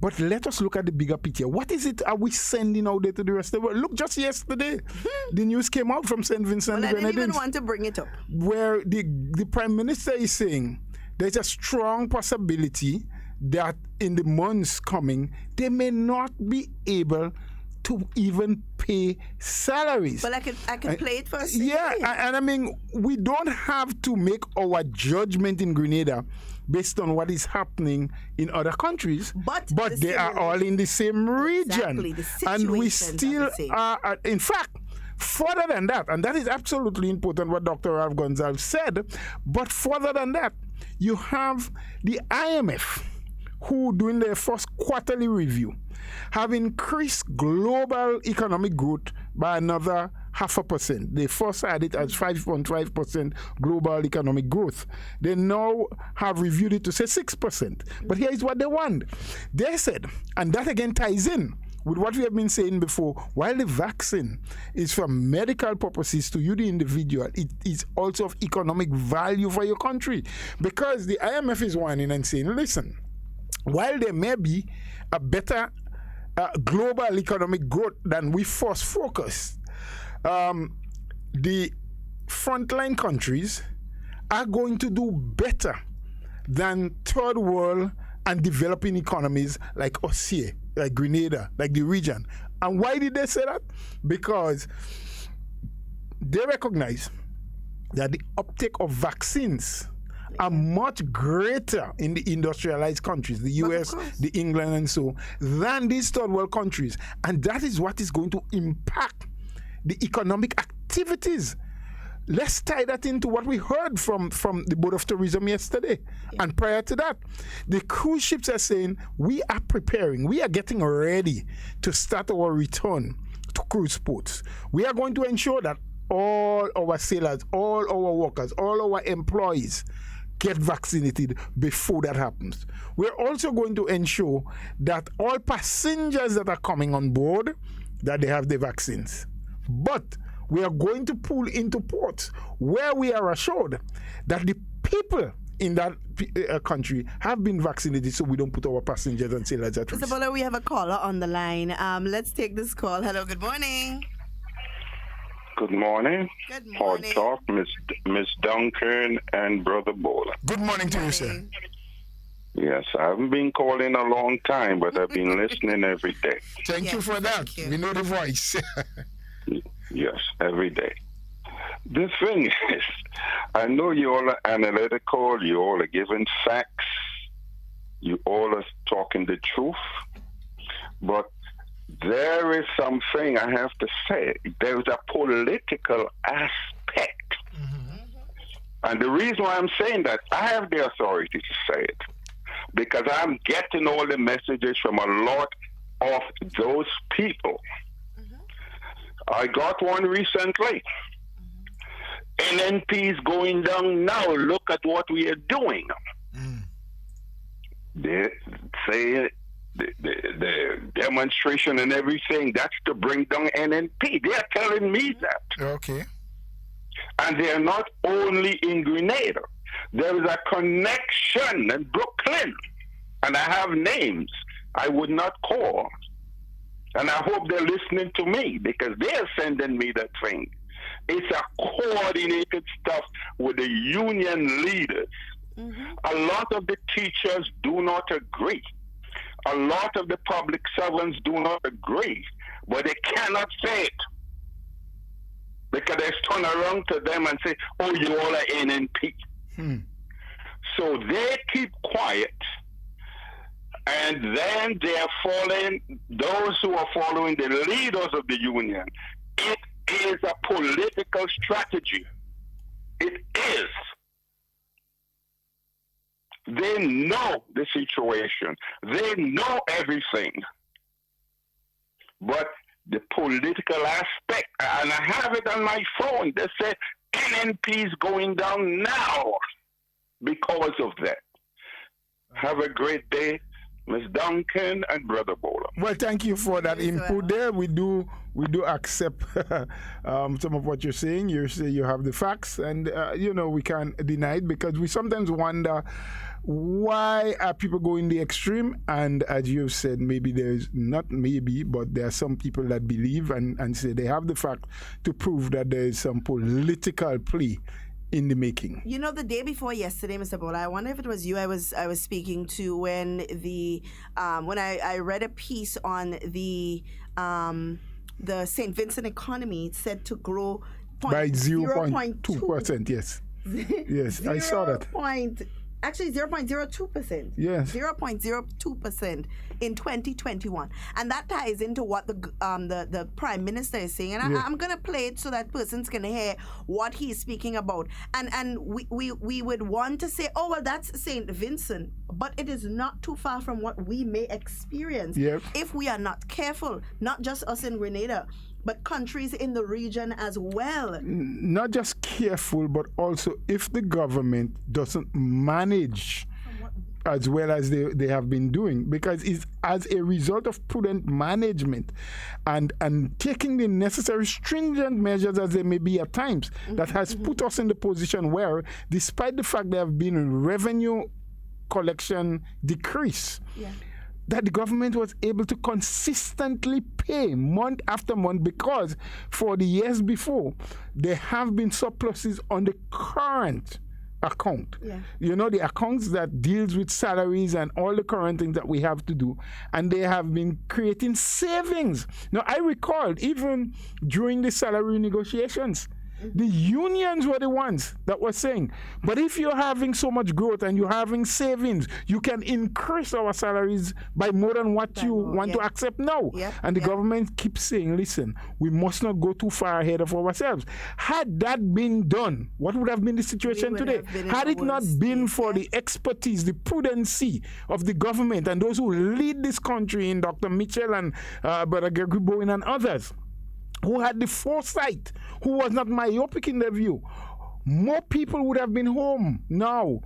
but let us look at the bigger picture. What is it are we sending out there to the rest of the world? Look, just yesterday, the news came out from St. Vincent and I didn't Grenadines, even want to bring it up. where the Prime Minister is saying there's a strong possibility that in the months coming, they may not be able to even pay salaries. But I can play it for a second. Yeah, and I mean, we don't have to make our judgment in Grenada based on what is happening in other countries, but they are all in the same region. Exactly, the and we situations still are the same. are, in fact, further than that, and that is absolutely important what Dr. Ralph Gonzalez said, but further than that, you have the IMF, who doing their first quarterly review, have increased global economic growth by another 0.5%. They first had it as 5.5% global economic growth. They now have reviewed it to say 6%. But here is what they want. They said, and that again ties in with what we have been saying before, while the vaccine is for medical purposes to you, the individual, it is also of economic value for your country. Because the IMF is whining and saying, listen, while there may be a better global economic growth than we first focused, the frontline countries are going to do better than third world and developing economies like us here, like Grenada, like the region. And why did they say that? Because they recognize that the uptake of vaccines are much greater in the industrialized countries, the US, the England, and so, than these third world countries. And that is what is going to impact the economic activities. Let's tie that into what we heard from the Board of Tourism yesterday. Yeah. And prior to that, the cruise ships are saying, we are preparing, we are getting ready to start our return to cruise ports. We are going to ensure that all our sailors, all our workers, all our employees get vaccinated before that happens. We're also going to ensure that all passengers that are coming on board, that they have the vaccines. But we are going to pull into ports where we are assured that the people in that country have been vaccinated, so we don't put our passengers and sailors at risk. Mr. Bowler, we have a caller on the line. Let's take this call. Hello, good morning. Good morning. Good morning. Hard Talk, Miss Duncan and Brother Bowler. Good morning to you, sir. Yes, I haven't been calling a long time, but I've been listening every day. Thank you for that. We know the voice. Yes, every day. The thing is, I know you all are analytical, you all are giving facts, you all are talking the truth, but there is something I have to say. There is a political aspect. And the reason why I'm saying that, I have the authority to say it, because I'm getting all the messages from a lot of those people. I got one recently. NNP is going down now. Look at what we are doing. They say the demonstration and everything, that's to bring down NNP. They are telling me that. Okay. And they are not only in Grenada. There is a connection in Brooklyn. And I have names I would not call. And I hope they're listening to me, because they're sending me that thing. It's a coordinated stuff with the union leaders. A lot of the teachers do not agree. A lot of the public servants do not agree. But they cannot say it, because they turn around to them and say, oh, you all are NNP. So they keep quiet. And then they are following, those who are following the leaders of the union. It is a political strategy. It is. They know the situation. They know everything. But the political aspect, and I have it on my phone, they say NNP is going down now because of that. Have a great day. Ms. Duncan and Brother Bowler. Well, thank you for that input there. We do accept some of what you're saying. You say you have the facts, and we can't deny it, because we sometimes wonder why are people going the extreme. And as you've said, maybe but there are some people that believe and say they have the fact to prove that there is some political play in the making. You know, the day before yesterday, Mr. Bola, I wonder if it was you I was speaking to when I read a piece on the St. Vincent economy. It said to grow by 0.2%. Yes, yes, I saw that. Actually, 0.02%. Yes. 0.02% in 2021. And that ties into what the Prime Minister is saying. And I'm going to play it so that persons can hear what he's speaking about. And we would want to say, oh, well, that's St. Vincent. But it is not too far from what we may experience if we are not careful. Not just us in Grenada, but countries in the region as well. Not just careful, but also if the government doesn't manage as well as they have been doing, because it's as a result of prudent management and taking the necessary stringent measures as they may be at times, that has put us in the position where, despite the fact there have been revenue collection decrease, that the government was able to consistently pay month after month, because for the years before, there have been surpluses on the current account. The accounts that deals with salaries and all the current things that we have to do, and they have been creating savings. Now, I recall even during the salary negotiations, the unions were the ones that were saying, but if you're having so much growth and you're having savings, you can increase our salaries by more than what you want to accept now. And the government keeps saying, listen, we must not go too far ahead of ourselves. Had that been done, what would have been the situation today? Had it not been for the expertise, the prudency of the government and those who lead this country in Dr. Mitchell and Brother Gregory Bowen and others, who had the foresight, who was not myopic in their view, more people would have been home now.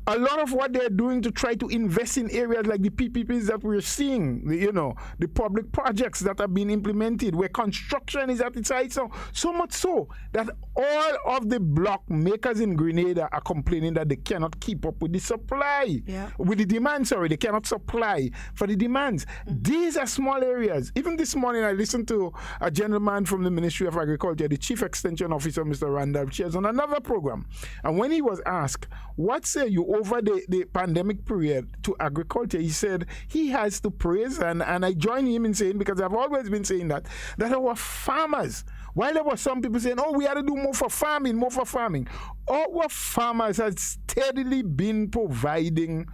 A lot of what they're doing to try to invest in areas like the PPPs that we're seeing, the public projects that are being implemented, where construction is at its height, so much so that all of the block makers in Grenada are complaining that they cannot keep up with the supply, with the demand, they cannot supply for the demands. These are small areas. Even this morning, I listened to a gentleman from the Ministry of Agriculture, the Chief Extension Officer, Mr. Randall Cheers, on another program. And when he was asked, what say you over the pandemic period to agriculture, he said he has to praise, and I join him in saying, because I've always been saying that our farmers, while there were some people saying, oh, we had to do more for farming, our farmers have steadily been providing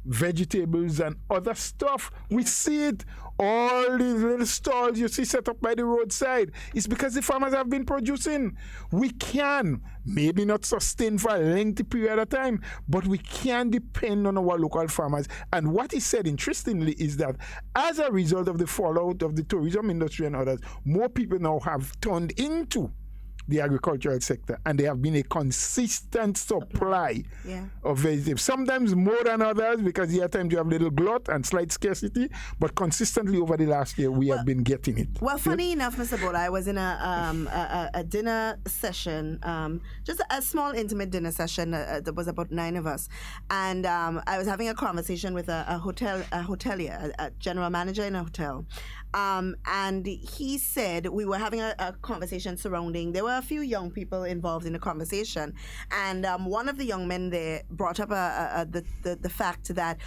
vegetables and other stuff. We see it, all these little stalls you see set up by the roadside. It's because the farmers have been producing. We can maybe not sustain for a lengthy period of time, but we can depend on our local farmers. And what he said, interestingly, is that as a result of the fallout of the tourism industry and others, more people now have turned into the agricultural sector, and there have been a consistent supply of vegetables. Sometimes more than others, because there are times you have little glut and slight scarcity, but consistently over the last year we have been getting it. Well, funny enough, Mr. Bola, I was in a dinner session, just a small intimate dinner session. There was about 9 of us, and I was having a conversation with a hotelier, a general manager in a hotel. And he said, we were having a conversation surrounding, there were a few young people involved in the conversation, and one of the young men there brought up the fact that,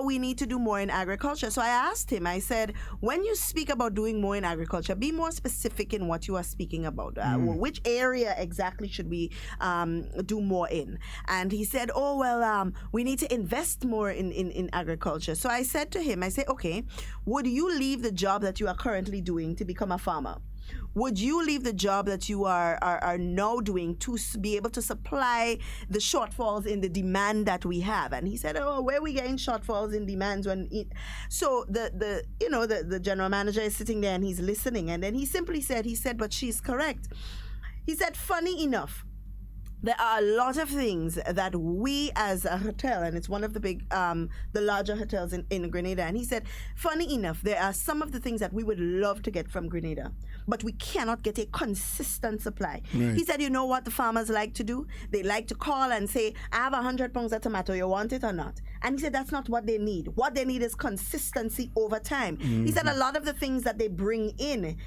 we need to do more in agriculture. So I asked him, I said, when you speak about doing more in agriculture, be more specific in what you are speaking about. Which area exactly should we do more in? And he said, we need to invest more in agriculture. So I said to him, okay, would you leave the job that you are currently doing to become a farmer? Would you leave the job that you are now doing to be able to supply the shortfalls in the demand that we have? And he said, where are we getting shortfalls in demands when so the general manager is sitting there and he's listening, and then he simply said, but she's correct. He said, funny enough, there are a lot of things that we as a hotel, and it's one of the big, the larger hotels in Grenada, and he said, funny enough, there are some of the things that we would love to get from Grenada, but we cannot get a consistent supply. Right. He said, you know what the farmers like to do? They like to call and say, I have 100 pounds of tomato, you want it or not? And he said, that's not what they need. What they need is consistency over time. He said a lot of the things that they bring in,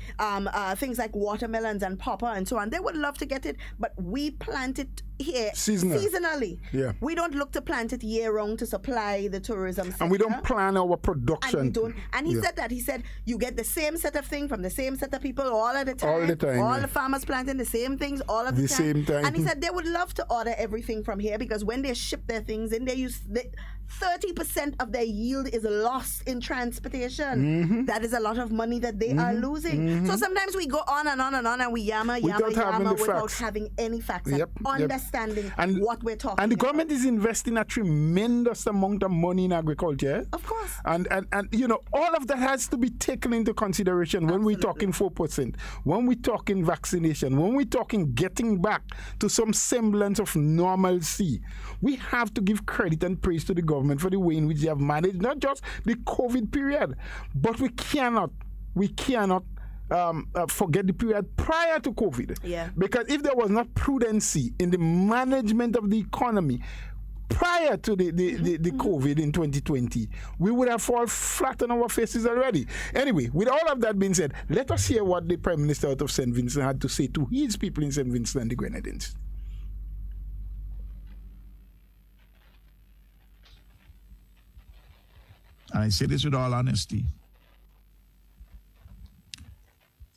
things like watermelons and pawpaw and so on, they would love to get it, but we plant it here seasonally. Yeah. We don't look to plant it year round to supply the tourism sector. And we don't plan our production. And we don't. And he said that. He said, you get the same set of thing from the same set of people all at the time. All the time. All the farmers planting the same things all of the time. Same time. And he said they would love to order everything from here because when they ship their things in, they use 30% of their yield is lost in transportation. That is a lot of money that they are losing. So sometimes we go on and on and on and we yammer without having any facts and understanding what we're talking about. And the government is investing a tremendous amount of money in agriculture. Of course. And you know, all of that has to be taken into consideration when we're talking 4%, when we're talking vaccination, when we're talking getting back to some semblance of normalcy. We have to give credit and praise to the government for the way in which they have managed not just the COVID period, but we cannot forget the period prior to COVID. Yeah. Because if there was not prudency in the management of the economy prior to the COVID in 2020, we would have fallen flat on our faces already. Anyway, with all of that being said, let us hear what the Prime Minister out of St. Vincent had to say to his people in St. Vincent and the Grenadines. And I say this with all honesty.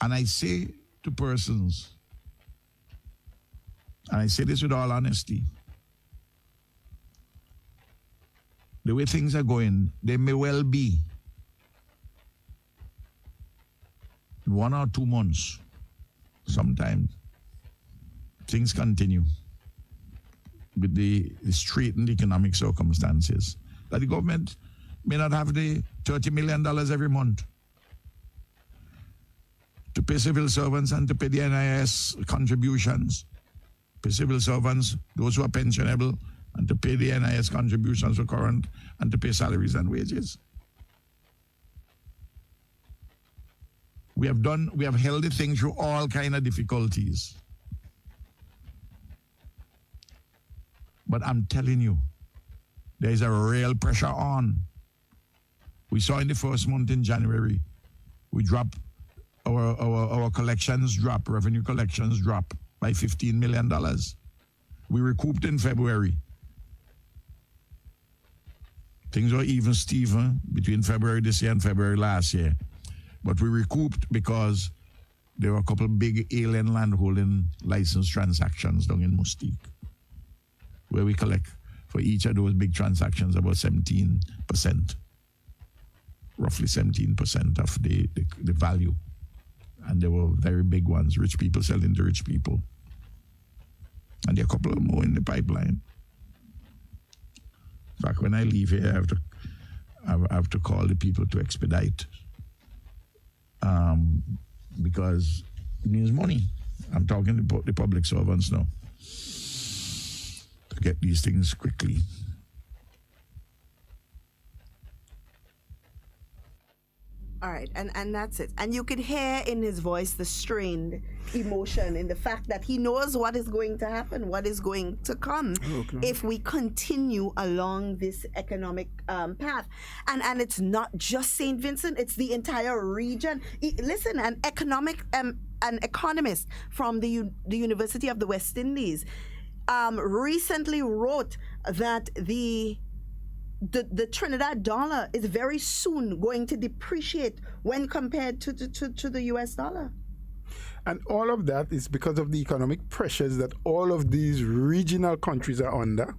And I say to persons, and I say this with all honesty, the way things are going, they may well be in 1 or 2 months, sometimes, things continue with the straitened economic circumstances, that the government may not have the $30 million every month to pay civil servants and to pay the NIS contributions. Pay civil servants, those who are pensionable, and to pay the NIS contributions for current, and to pay salaries and wages. We have held the thing through all kind of difficulties. But I'm telling you, there is a real pressure on. We saw in the first month in January, we drop our collections drop, revenue collections drop by $15 million. We recouped in February. Things were even Steven between February this year and February last year. But we recouped because there were a couple of big alien landholding license transactions down in Mustique, where we collect for each of those big transactions about 17%. Roughly 17% of the value. And they were very big ones, rich people selling to rich people. And there are a couple of more in the pipeline. In fact, when I leave here, I have to call the people to expedite. Because it means money. I'm talking to the public servants now. To get these things quickly. All right, and that's it. And you could hear in his voice the strained emotion in the fact that he knows what is going to happen, what is going to come if we continue along this economic path. And it's not just St. Vincent, it's the entire region. Listen, an economist from the University of the West Indies recently wrote that the Trinidad dollar is very soon going to depreciate when compared to the US dollar. And all of that is because of the economic pressures that all of these regional countries are under.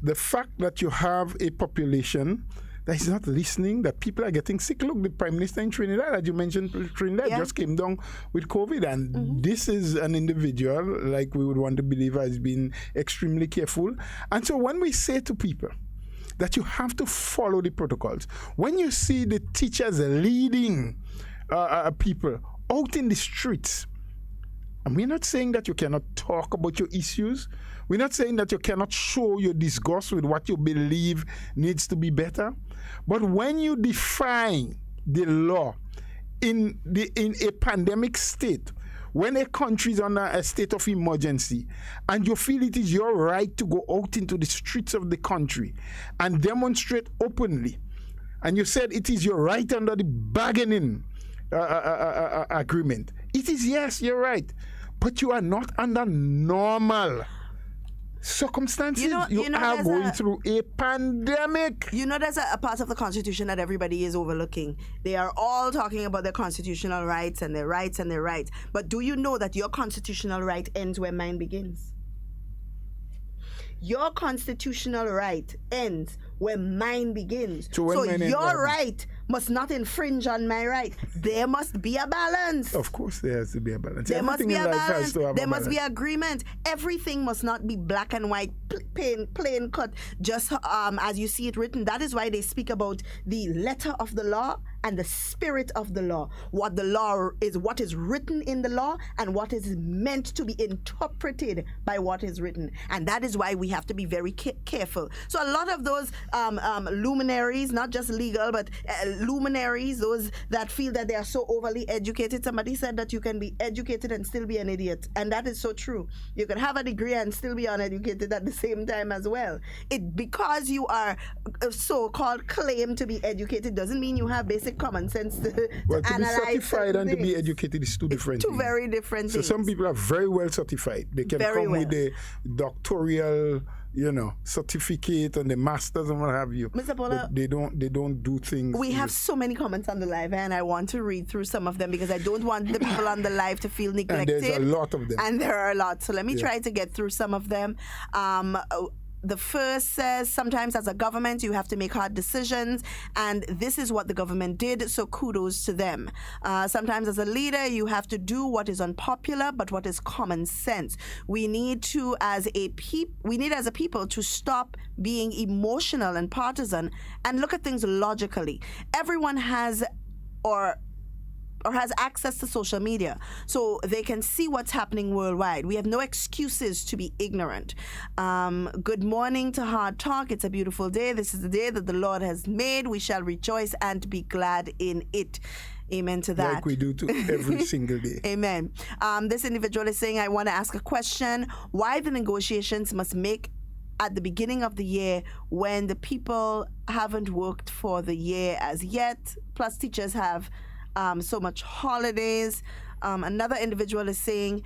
The fact that you have a population that is not listening, that people are getting sick. Look, the Prime Minister in Trinidad, as you mentioned, Trinidad just came down with COVID. And this is an individual, like we would want to believe, has been extremely careful. And so when we say to people that you have to follow the protocols, when you see the teachers leading people out in the streets, and we're not saying that you cannot talk about your issues, We're not saying that you cannot show your disgust with what you believe needs to be better. But when you define the law in a pandemic state, when a country is under a state of emergency and you feel it is your right to go out into the streets of the country and demonstrate openly, and you said it is your right under the bargaining agreement, it is, yes, you're right. But you are not under normal circumstances. You are going through a pandemic. There's a part of the Constitution that everybody is overlooking. They are all talking about their constitutional rights and their rights and their rights. But do you know that your constitutional right ends where mine begins? Your constitutional right ends where mine begins. So your right must not infringe on my right. There must be a balance. Of course there has to be a balance. There must be a balance. There must be agreement. Everything must not be black and white, plain cut, just as you see it written. That is why they speak about the letter of the law and the spirit of the law. What the law is, what is written in the law, and what is meant to be interpreted by what is written. And that is why we have to be very careful. So a lot of those luminaries, not just legal, but luminaries, those that feel that they are so overly educated. Somebody said that you can be educated and still be an idiot. And that is so true. You can have a degree and still be uneducated at the same time as well. Because you are so-called claimed to be educated doesn't mean you have basic common sense to analyze. To be certified and to be educated is two different things. Two very different things. So some people are very well certified. They can come with a doctoral, certificate and the masters and what have you. Mr. Paula, they don't do things. We have so many comments on the live, and I want to read through some of them because I don't want the people on the live to feel neglected. And there's a lot of them. And there are a lot. So let me try to get through some of them. The first says, sometimes as a government, you have to make hard decisions, and this is what the government did, so kudos to them. Sometimes as a leader, you have to do what is unpopular, but what is common sense. We need as a people to stop being emotional and partisan and look at things logically. Everyone has access to social media, so they can see what's happening worldwide. We have no excuses to be ignorant. Good morning to Hard Talk. It's a beautiful day. This is the day that the Lord has made. We shall rejoice and be glad in it. Amen to that. Like we do to every single day. Amen. This individual is saying, I want to ask a question. Why the negotiations must make at the beginning of the year when the people haven't worked for the year as yet, plus teachers have so much holidays. Another individual is saying,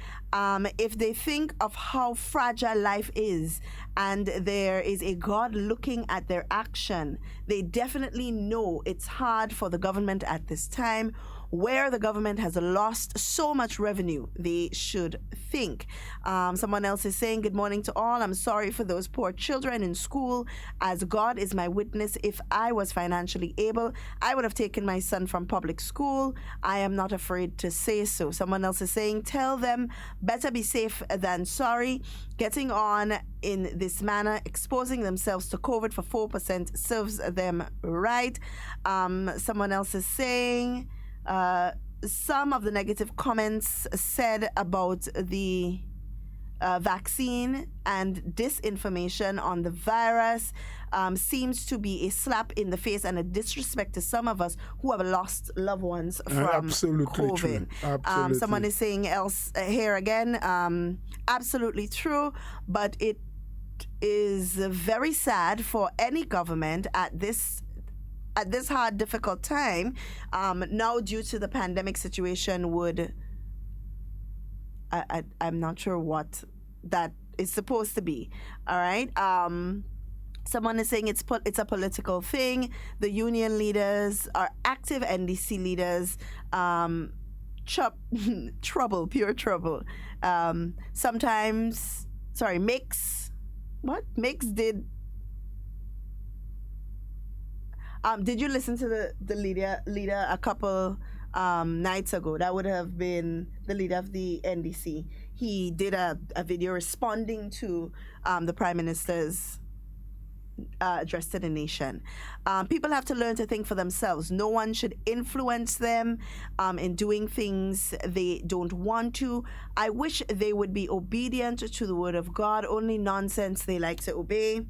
if they think of how fragile life is and there is a God looking at their action, they definitely know it's hard for the government at this time, where the government has lost so much revenue. They should think. Someone else is saying, good morning to all. I'm sorry for those poor children in school. As God is my witness, if I was financially able, I would have taken my son from public school. I am not afraid to say so. Someone else is saying, tell them better be safe than sorry. Getting on in this manner, exposing themselves to COVID for 4% serves them right. Someone else is saying, some of the negative comments said about the vaccine and disinformation on the virus seems to be a slap in the face and a disrespect to some of us who have lost loved ones from COVID. True. Absolutely. Someone is saying else here again, absolutely true, but it is very sad for any government at this hard, difficult time, now due to the pandemic situation, I'm not sure what that is supposed to be. All right. Someone is saying it's a political thing. The union leaders are active NDC leaders. Trouble, pure trouble. Sometimes, Mix did. Did you listen to the leader a couple nights ago? That would have been the leader of the NDC. He did a video responding to the Prime Minister's address to the nation. People have to learn to think for themselves. No one should influence them in doing things they don't want to. I wish they would be obedient to the word of God. Only nonsense they like to obey.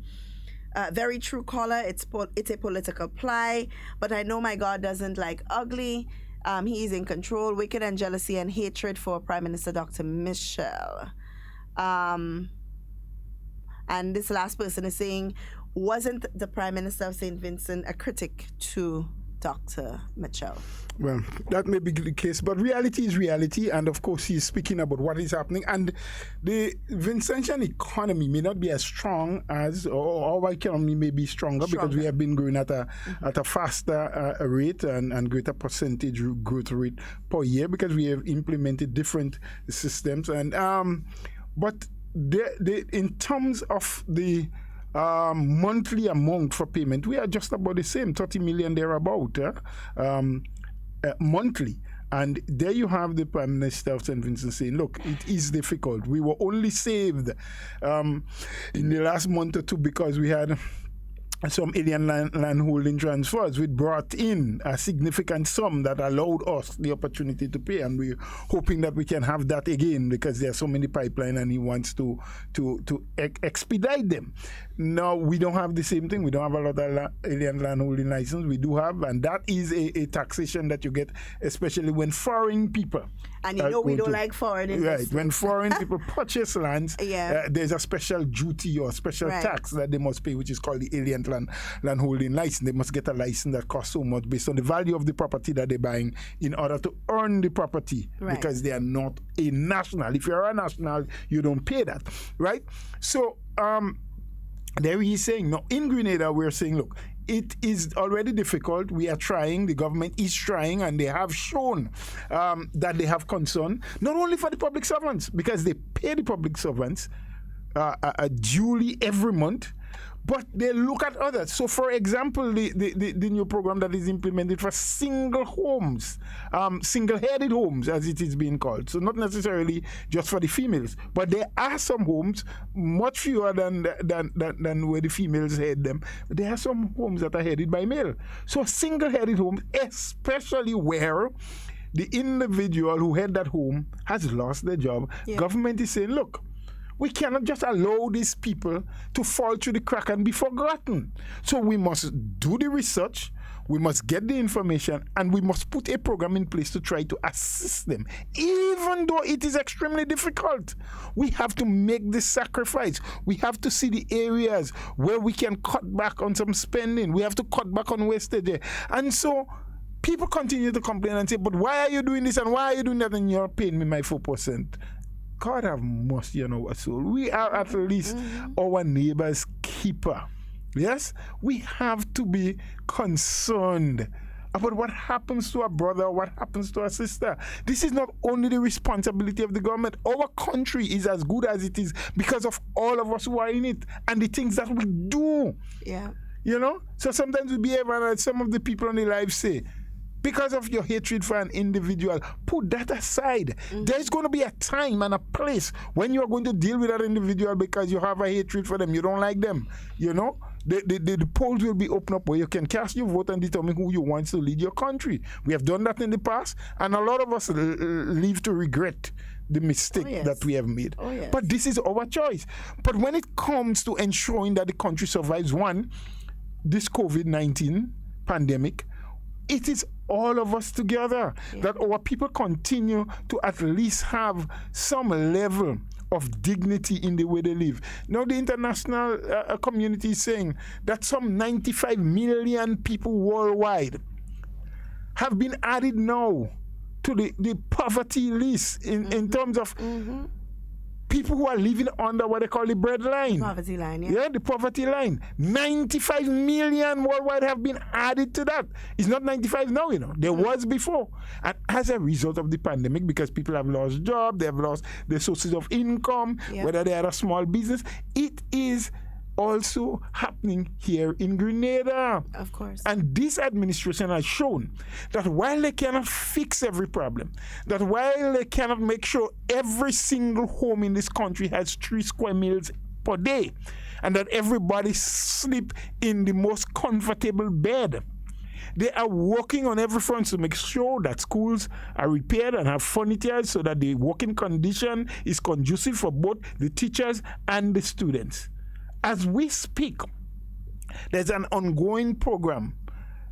Very true, caller. It's a political ply, but I know my God doesn't like ugly. He is in control. Wicked and jealousy and hatred for Prime Minister Dr. Michel. And this last person is saying, wasn't the Prime Minister of St. Vincent a critic to Dr. Mitchell? Well, that may be the case, but reality is reality, and of course he's speaking about what is happening, and the Vincentian economy may not be as strong as, or our economy may be stronger because we have been growing at a faster rate and greater percentage growth rate per year because we have implemented different systems, and but in terms of the monthly amount for payment, we are just about the same, 30 million thereabout monthly. And there you have the Prime Minister of St. Vincent saying, look, it is difficult. We were only saved in the last month or two because we had some alien land holding transfers, which brought in a significant sum that allowed us the opportunity to pay, and we're hoping that we can have that again because there are so many pipeline and he wants to expedite them. Now, we don't have the same thing. We don't have a lot of alien land holding license. We do have, and that is a taxation that you get, especially when foreign people. And you know we don't like foreign investors. Right. When foreign people purchase lands, there's a special duty or special tax that they must pay, which is called the alien land holding license. They must get a license that costs so much based on the value of the property that they're buying in order to earn the property because they are not a national. If you're a national, you don't pay that, right? So there he's saying, no, in Grenada, we're saying, look, it is already difficult. We are trying. The government is trying, and they have shown that they have concern, not only for the public servants, because they pay the public servants duly every month, but they look at others. So, for example, the new program that is implemented for single homes, single-headed homes, as it is being called. So, not necessarily just for the females, but there are some homes, much fewer than where the females head them. There are some homes that are headed by male. So, single-headed homes, especially where the individual who had that home has lost their job. Government is saying, look, we cannot just allow these people to fall through the crack and be forgotten. So we must do the research, we must get the information, and we must put a program in place to try to assist them. Even though it is extremely difficult, we have to make this sacrifice. We have to see the areas where we can cut back on some spending. We have to cut back on wastage. And so people continue to complain and say, but why are you doing this and why are you doing that and you're paying me my 4%? God have mercy on our soul. We are at least our neighbor's keeper. Yes? We have to be concerned about what happens to a brother or what happens to a sister. This is not only the responsibility of the government. Our country is as good as it is because of all of us who are in it and the things that we do. Yeah. You know? So sometimes we behave and some of the people on the live say, because of your hatred for an individual, put that aside. There's going to be a time and a place when you're going to deal with that individual because you have a hatred for them. You don't like them. You know, the polls will be open up where you can cast your vote and determine who you want to lead your country. We have done that in the past, and a lot of us live to regret the mistake that we have made. But this is our choice. But when it comes to ensuring that the country survives, this COVID-19 pandemic, it is all of us together that our people continue to at least have some level of dignity in the way they live. Now, the international community is saying that some 95 million people worldwide have been added now to the poverty list in terms of people who are living under what they call the breadline. Poverty line, the poverty line. 95 million worldwide have been added to that. It's not 95 now, you know. There was before. And as a result of the pandemic, because people have lost jobs, they have lost their sources of income, whether they are a small business, it is also happening here in Grenada. Of course. And this administration has shown that while they cannot fix every problem, that while they cannot make sure every single home in this country has 3 square meals per day, and that everybody sleep in the most comfortable bed. They are working on every front to make sure that schools are repaired and have furniture so that the working condition is conducive for both the teachers and the students. As we speak, there's an ongoing program,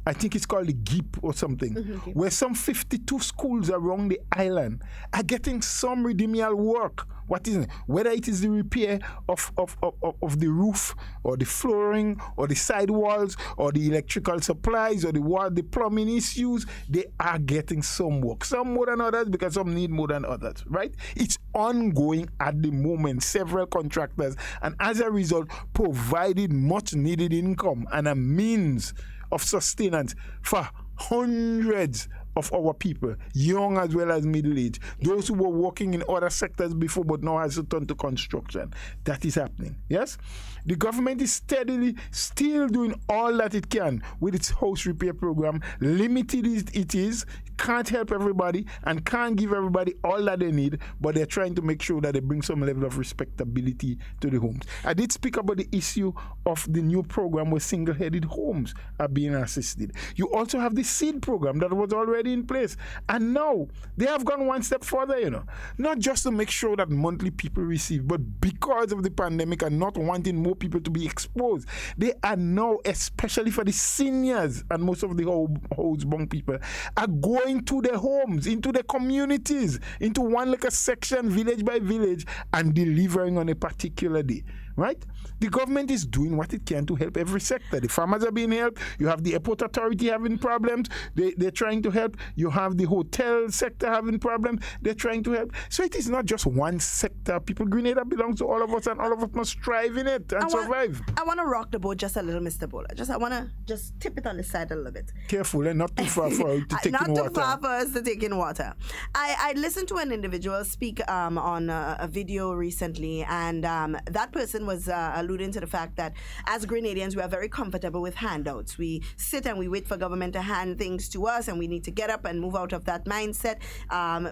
I think it's called the GEEP or something, where some 52 schools around the island are getting some remedial work. What is it? Whether it is the repair of the roof or the flooring or the sidewalls or the electrical supplies or the plumbing issues, they are getting some work. Some more than others because some need more than others, right? It's ongoing at the moment, several contractors, and as a result, provided much needed income and a means of sustenance for hundreds of our people, young as well as middle-aged, those who were working in other sectors before but now has returned to construction. That is happening, yes? The government is steadily still doing all that it can with its house repair program. Limited it is, can't help everybody and can't give everybody all that they need, but they're trying to make sure that they bring some level of respectability to the homes. I did speak about the issue of the new program where single-headed homes are being assisted. You also have the seed program that was already in place, and now they have gone one step further, not just to make sure that monthly people receive, but because of the pandemic and not wanting more people to be exposed, they are now, especially for the seniors and most of the housebound people, are going to their homes, into their communities, into one like a section, village by village, and delivering on a particular day. Right? The government is doing what it can to help every sector. The farmers are being helped. You have the airport authority having problems. They're trying to help. You have the hotel sector having problems. They're trying to help. So it is not just one sector. People, Grenada belongs to all of us, and all of us must strive in it and survive. I want to rock the boat just a little, Mr. Bola. I want to just tip it on the side a little bit. Careful, and not too far for us to take in water. Not too far for us to take in water. I listened to an individual speak on a video recently, and that person was alluding to the fact that as Grenadians, we are very comfortable with handouts. We sit and we wait for government to hand things to us, and we need to get up and move out of that mindset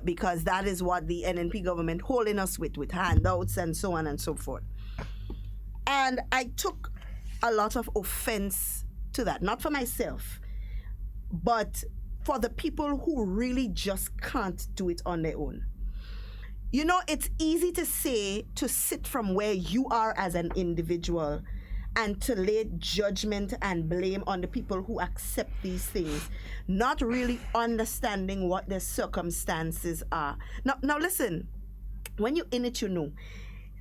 because that is what the NNP government holding us with handouts and so on and so forth. And I took a lot of offense to that, not for myself, but for the people who really just can't do it on their own. It's easy to say, to sit from where you are as an individual and to lay judgment and blame on the people who accept these things, not really understanding what their circumstances are. Now listen, when you're in it,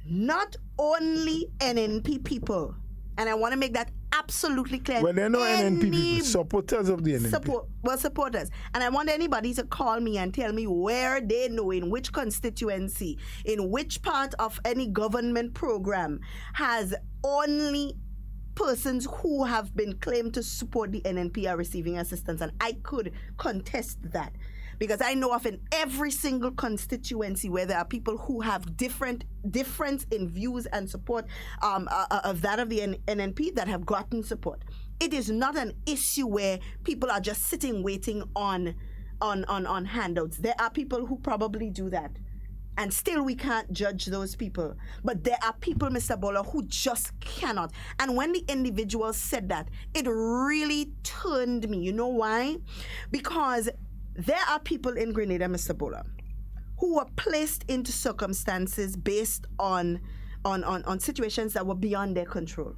not only NNP people, and I want to make that absolutely clear. Well, they're no NNP people, supporters of the NNP. Supporters. And I want anybody to call me and tell me where they know, in which constituency, in which part of any government program has only persons who have been claimed to support the NNP are receiving assistance. And I could contest that. Because I know of in every single constituency where there are people who have difference in views and support of that of the NNP that have gotten support. It is not an issue where people are just sitting waiting on handouts. There are people who probably do that. And still we can't judge those people. But there are people, Mr. Bola, who just cannot. And when the individual said that, it really turned me. You know why? Because there are people in Grenada, Mr. Bola, who were placed into circumstances based on situations that were beyond their control.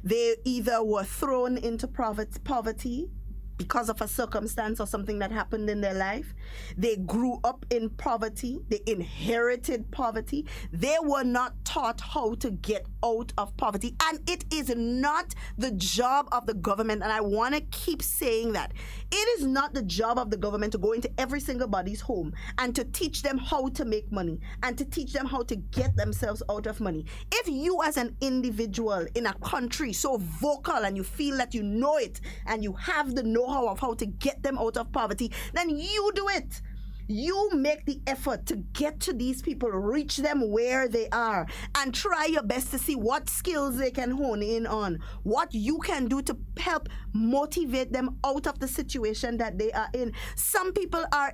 They either were thrown into poverty because of a circumstance or something that happened in their life. They grew up in poverty. They inherited poverty. They were not taught how to get out of poverty. And it is not the job of the government, and I want to keep saying that. It is not the job of the government to go into every single body's home and to teach them how to make money and to teach them how to get themselves out of money. If you as an individual in a country so vocal and you feel that you know it and you have the know-how of how to get them out of poverty, then you do it. You make the effort to get to these people, reach them where they are, and try your best to see what skills they can hone in on, what you can do to help motivate them out of the situation that they are in. Some people are,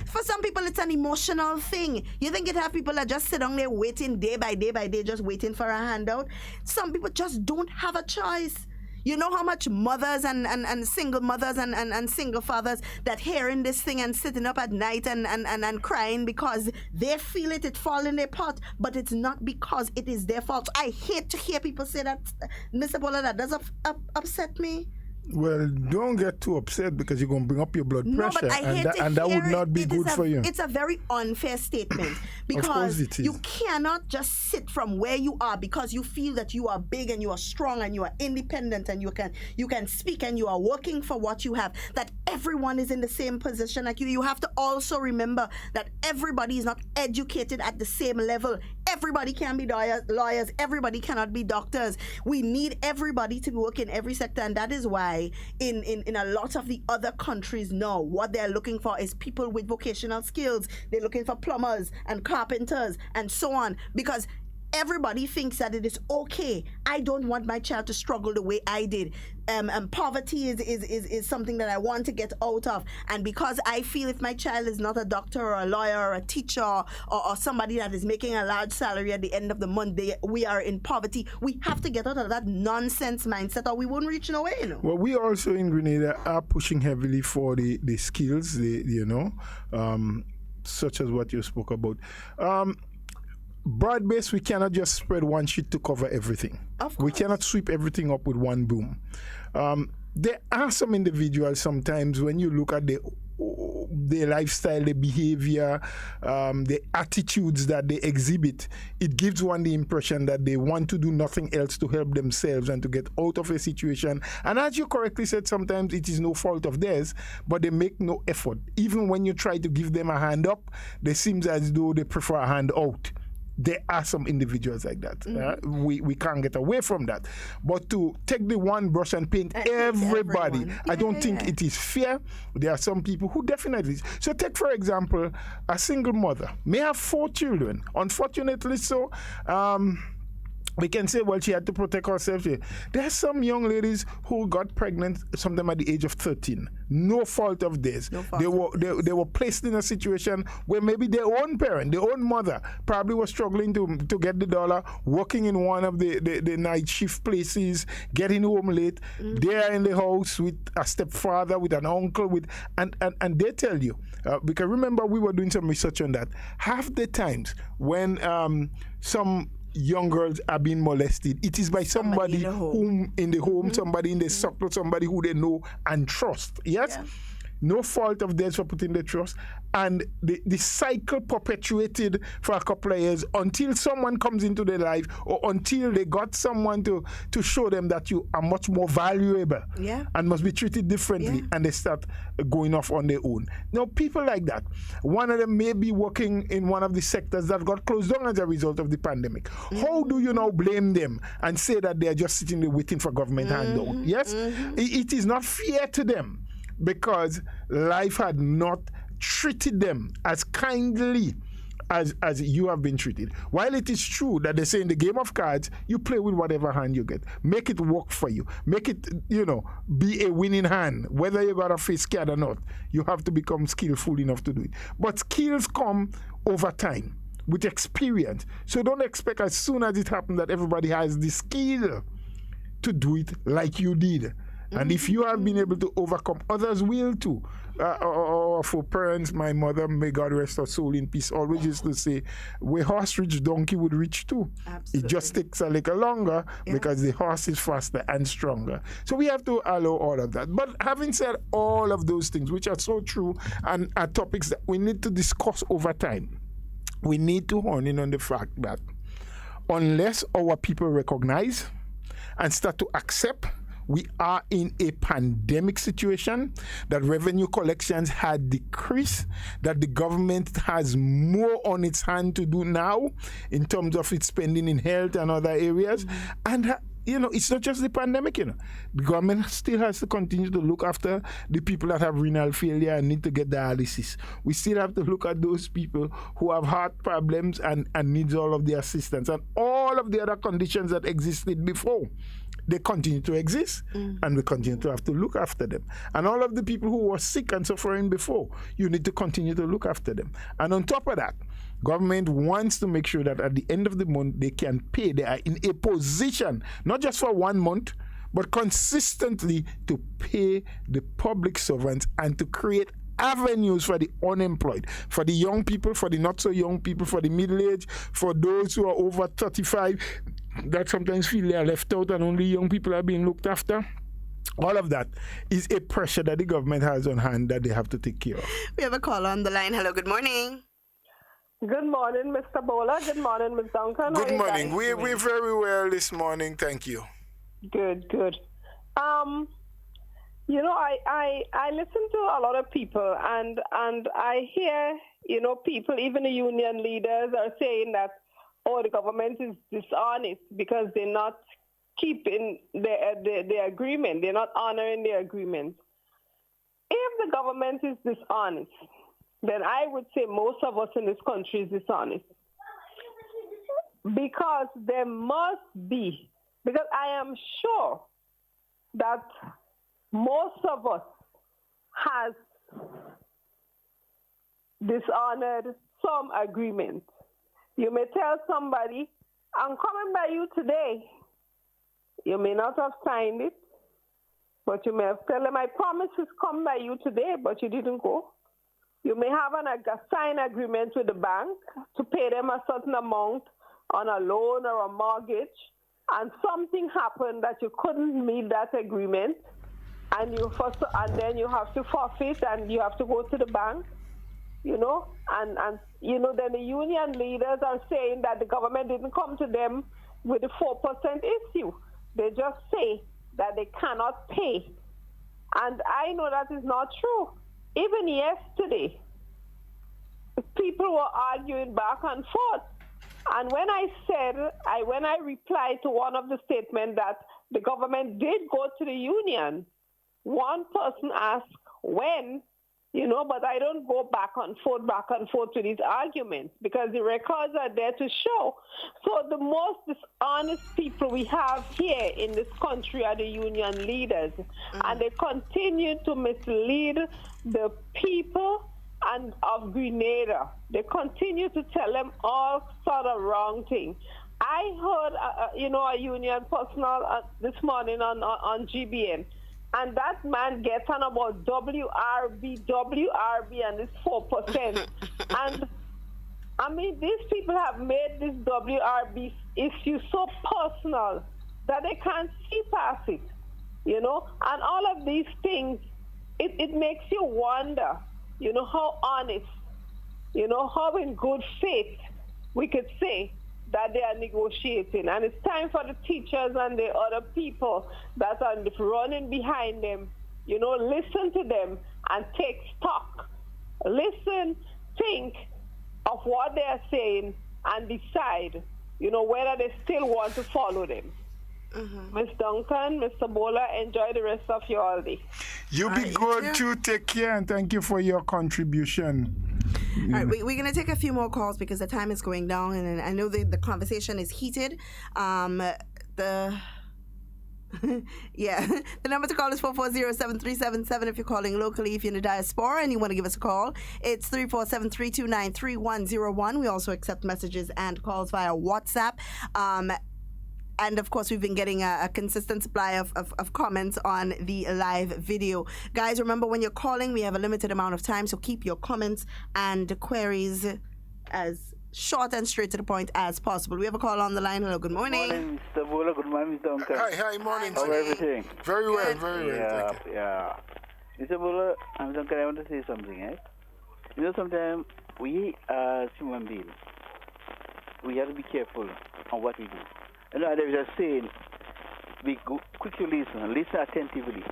for some people, it's an emotional thing. You think it have people that just sit down there waiting day by day, just waiting for a handout? Some people just don't have a choice. You know how much mothers and single mothers and single fathers that hearing this thing and sitting up at night and crying because they feel it fall in their pot, but it's not because it is their fault. I hate to hear people say that, Mr. Paula, that does upset me. Well, don't get too upset because you're going to bring up your blood No, pressure, but I hate and that would not be good for you. It's a very unfair statement because it is. you cannot just sit from where you are because you feel that you are big and you are strong and you are independent and you can speak and you are working for what you have. That everyone is in the same position like you. You have to also remember that everybody is not educated at the same level. Everybody can be lawyers. Everybody cannot be doctors. We need everybody to work in every sector, and that is why in a lot of the other countries now, what they're looking for is people with vocational skills. They're looking for plumbers and carpenters and so on, because everybody thinks that it is okay. I don't want my child to struggle the way I did. Poverty is something that I want to get out of. And because I feel if my child is not a doctor or a lawyer or a teacher or somebody that is making a large salary at the end of the month, we are in poverty. We have to get out of that nonsense mindset or we won't reach nowhere, you know. Well, we also in Grenada are pushing heavily for the skills, such as what you spoke about. Broad-based, we cannot just spread one sheet to cover everything. Of course. We cannot sweep everything up with one boom. There are some individuals sometimes when you look at their lifestyle, their behavior, the attitudes that they exhibit, it gives one the impression that they want to do nothing else to help themselves and to get out of a situation. And as you correctly said, sometimes it is no fault of theirs, but they make no effort. Even when you try to give them a hand up, it seems as though they prefer a hand out. There are some individuals like that. Mm-hmm. We can't get away from that. But to take the one brush and paint everybody, I don't think it is fair. There are some people who definitely. So take, for example, a single mother may have 4 children. Unfortunately so. We can say, well, she had to protect herself. There are some young ladies who got pregnant sometime at the age of 13. No fault of theirs. They were placed in a situation where maybe their own parent, their own mother, probably was struggling to get the dollar, working in one of the night shift places, getting home late. They are in the house with a stepfather, with an uncle, and they tell you, because remember we were doing some research on that. Half the times when some young girls are being molested, it is by somebody whom in the home, somebody in the circle, somebody who they know and trust. Yes? Yeah. No fault of theirs for putting the trust. And the cycle perpetuated for a couple of years until someone comes into their life or until they got someone to show them that you are much more valuable and must be treated differently, and they start going off on their own. Now, people like that, one of them may be working in one of the sectors that got closed down as a result of the pandemic. How do you now blame them and say that they are just sitting there waiting for government handout? Yes? It is not fair to them, because life had not treated them as kindly as you have been treated. While it is true that they say in the game of cards, you play with whatever hand you get. Make it work for you. Make it, be a winning hand. Whether you got a face card or not, you have to become skillful enough to do it. But skills come over time with experience. So don't expect as soon as it happens that everybody has the skill to do it like you did. And if you have been able to overcome, others will too. For parents, my mother, may God rest her soul in peace, always used to say, where horse reach, donkey would reach too. Absolutely. It just takes a little longer because the horse is faster and stronger. So we have to allow all of that. But having said all of those things, which are so true and are topics that we need to discuss over time, we need to hone in on the fact that unless our people recognize and start to accept we are in a pandemic situation, that revenue collections had decreased, that the government has more on its hand to do now in terms of its spending in health and other areas, and it's not just the pandemic, The government still has to continue to look after the people that have renal failure and need to get dialysis. We still have to look at those people who have heart problems and needs all of the assistance and all of the other conditions that existed before. They continue to exist, and we continue to have to look after them. And all of the people who were sick and suffering before, you need to continue to look after them. And on top of that, government wants to make sure that at the end of the month, they can pay. They are in a position, not just for 1 month, but consistently to pay the public servants and to create avenues for the unemployed, for the young people, for the not so young people, for the middle-aged, for those who are over 35 that sometimes feel they are left out and only young people are being looked after. All of that is a pressure that the government has on hand that they have to take care of. We have a call on the line. Hello, good morning. Good morning, Mr. Bola. Good morning, Ms. Duncan. Good morning. We're very well this morning. Thank you. Good. I listen to a lot of people and I hear, people, even the union leaders are saying that, the government is dishonest because they're not keeping the agreement. They're not honoring the agreement. If the government is dishonest, then I would say most of us in this country is dishonest. Because there must be, because I am sure that most of us has dishonored some agreement. You may tell somebody, I'm coming by you today. You may not have signed it, but you may have told them, I promise to come by you today, but you didn't go. You may have a signed agreement with the bank to pay them a certain amount on a loan or a mortgage, and something happened that you couldn't meet that agreement, and then you have to forfeit and you have to go to the bank, then the union leaders are saying that the government didn't come to them with the 4% issue. They just say that they cannot pay. And I know that is not true. Even yesterday, people were arguing back and forth. And when I replied to one of the statements that the government did go to the union, one person asked when, but I don't go back and forth to these arguments because the records are there to show. So the most dishonest people we have here in this country are the union leaders. And they continue to mislead the people of Grenada. They continue to tell them all sort of wrong things. I heard, a union personnel this morning on GBN. And that man gets on about WRB, and it's 4%. And, these people have made this WRB issue so personal that they can't see past it, And all of these things, it makes you wonder, how honest, how in good faith we could say that they are negotiating. And it's time for the teachers and the other people that are running behind them, listen to them and take stock. Listen, think of what they are saying and decide, whether they still want to follow them. Ms. Duncan, Mr. Bola, enjoy the rest of your holiday. You be good too. Take care and thank you for your contribution. All right, we're going to take a few more calls because the time is going down, and I know the conversation is heated. The number to call is 440-7377 if you're calling locally. If you're in the diaspora and you want to give us a call, it's 347-329-3101. We also accept messages and calls via WhatsApp. And of course, we've been getting a consistent supply of comments on the live video. Guys, remember when you're calling, we have a limited amount of time, so keep your comments and queries as short and straight to the point as possible. We have a call on the line. Hello, good morning. Good morning, Mr. Bola. Good morning, Mr. Duncan. Hi, morning. How are everything? Very well, very well. Yeah. Mr. Bola, Mr. Duncan, I want to say something, eh? Sometimes we as human beings, we have to be careful on what we do. There is a saying, we quickly listen attentively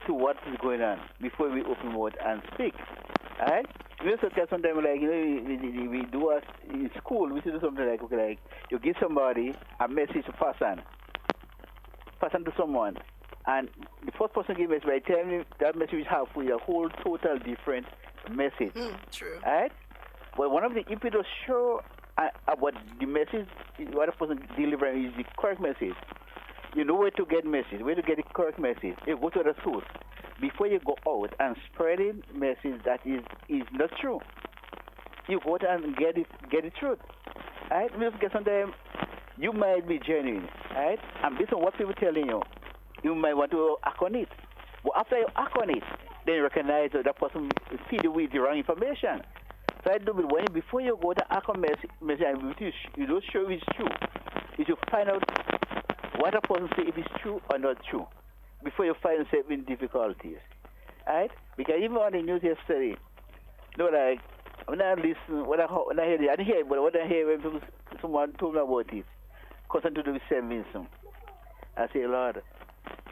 to what is going on before we open mouth and speak. All right? Sometimes, we do us in school, we do something like you give somebody a message to pass on. pass on to someone, and the first person give message, by telling him that message have with a whole total different message. True. Right? But one of the, if you don't show what the message, what the person delivering is the correct message, you know where to get message, where to get the correct message. You go to the source before you go out and spreading message that is not true. You go out and get the truth. Right? Because sometimes you might be genuine, right? And based on what people telling you, you might want to act on it. But after you act on it, then you recognize that person feed you with the wrong information. So I do believe before you go to act on message and you don't show it's true, you should find out what a person say if it's true or not true before you find yourself in difficulties. Right? Because even on the news yesterday, you know, like when I listen, when I hear it, I didn't hear it, but when I hear when someone told me about it, concerning to do with Sam Vinson, I say, Lord,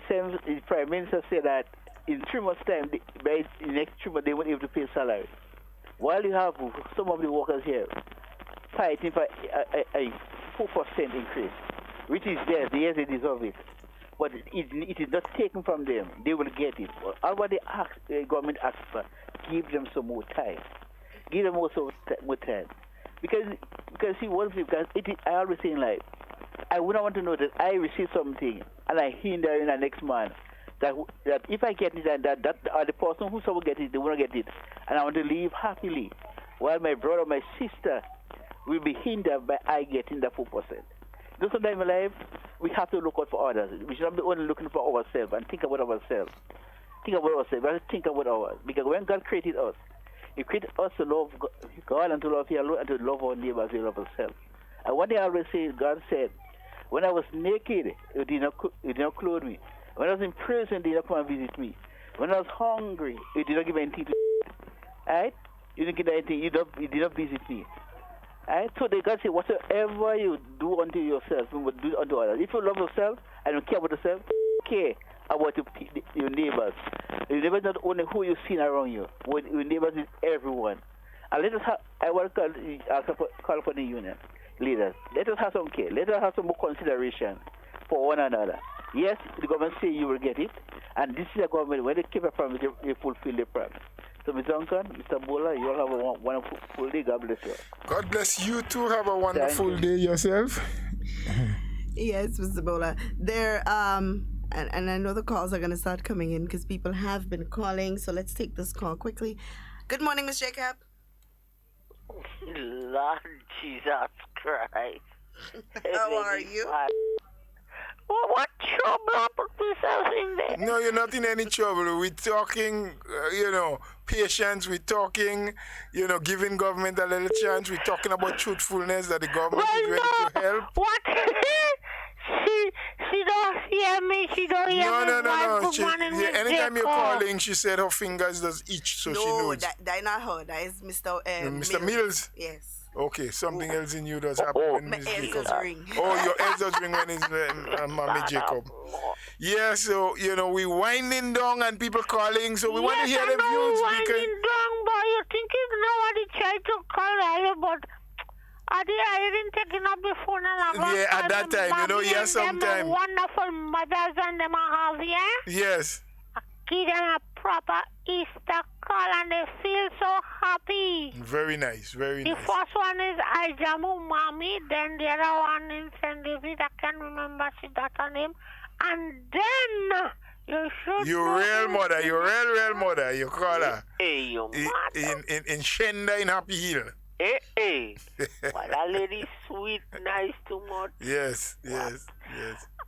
the Prime Minister said that in 3 months' time, by the next 3 months, they won't be able to pay salary. While you have some of the workers here fighting for a 4% increase, which is there, yes, they deserve it. But it is not taken from them. They will get it. All what the government asks for, give them some more time. Give them also more time. Because see, I always say in life, I wouldn't want to know that I receive something and I hinder in the next month. That if I get it and that the person who's will get it, they won't get it. And I want to live happily. While my brother, my sister will be hindered by I getting the 4%. Though sometimes in life, we have to look out for others. We should not be only looking for ourselves and think about ourselves. Think about ourselves, but think about ours. Because when God created us, He created us to love God and to love Him alone and to love our neighbors as we love ourselves. And one day I always say, God said, when I was naked, you did not clothe me. When I was in prison, you did not come and visit me. When I was hungry, you did not give me anything to eat. Right? You didn't give me anything. You did not visit me. Right? So God said, whatsoever you do unto yourself, you will do unto others. If you love yourself and you care about yourself, care about your neighbors. Your neighbors not only who you see around you, but your neighbors is everyone. And let us have, I want to call upon the union leaders. Let us have some care. Let us have some more consideration for one another. Yes, the government say you will get it, and this is a government, when they keep a promise, they fulfill the promise. So, Mr. Duncan, Mr. Bola, you all have a wonderful day. God bless you. God bless you too. Have a wonderful day yourself. Yes, Mr. Bola. There, and I know the calls are going to start coming in because people have been calling. So let's take this call quickly. Good morning, Miss Jacob. Lord Jesus Christ. How are you? Well, what trouble I put myself in there? No, you're not in any trouble. We're talking, patience. We're talking, giving government a little chance. We're talking about truthfulness, that the government is ready to help. What? She don't hear me. She don't hear me. No. Anytime you're calling, she said her fingers does itch, so she knows. No, that's not her. That is Mr. Mills. Yes. Okay, something else in you does happen when my ears does ring. Oh, your ears does ring when it's Mommy Jacob. Yeah, so, we winding down and people calling, so we want to hear the views. Winding down, but you think nobody tried to call you, but I didn't take it up before. Yeah, at that time, sometime. Wonderful mothers and them have, yeah? Yes. Give them a proper Easter call and they feel so happy. Very nice, very nice. The first one is Ajamu Mami, then the other one is St. David, I can't remember her name. And then you should... You're real mother, real mother, you call her. Hey, you mother. In Shenda in Happy Hill. Hey. Well, that lady sweet, nice too much. Yes.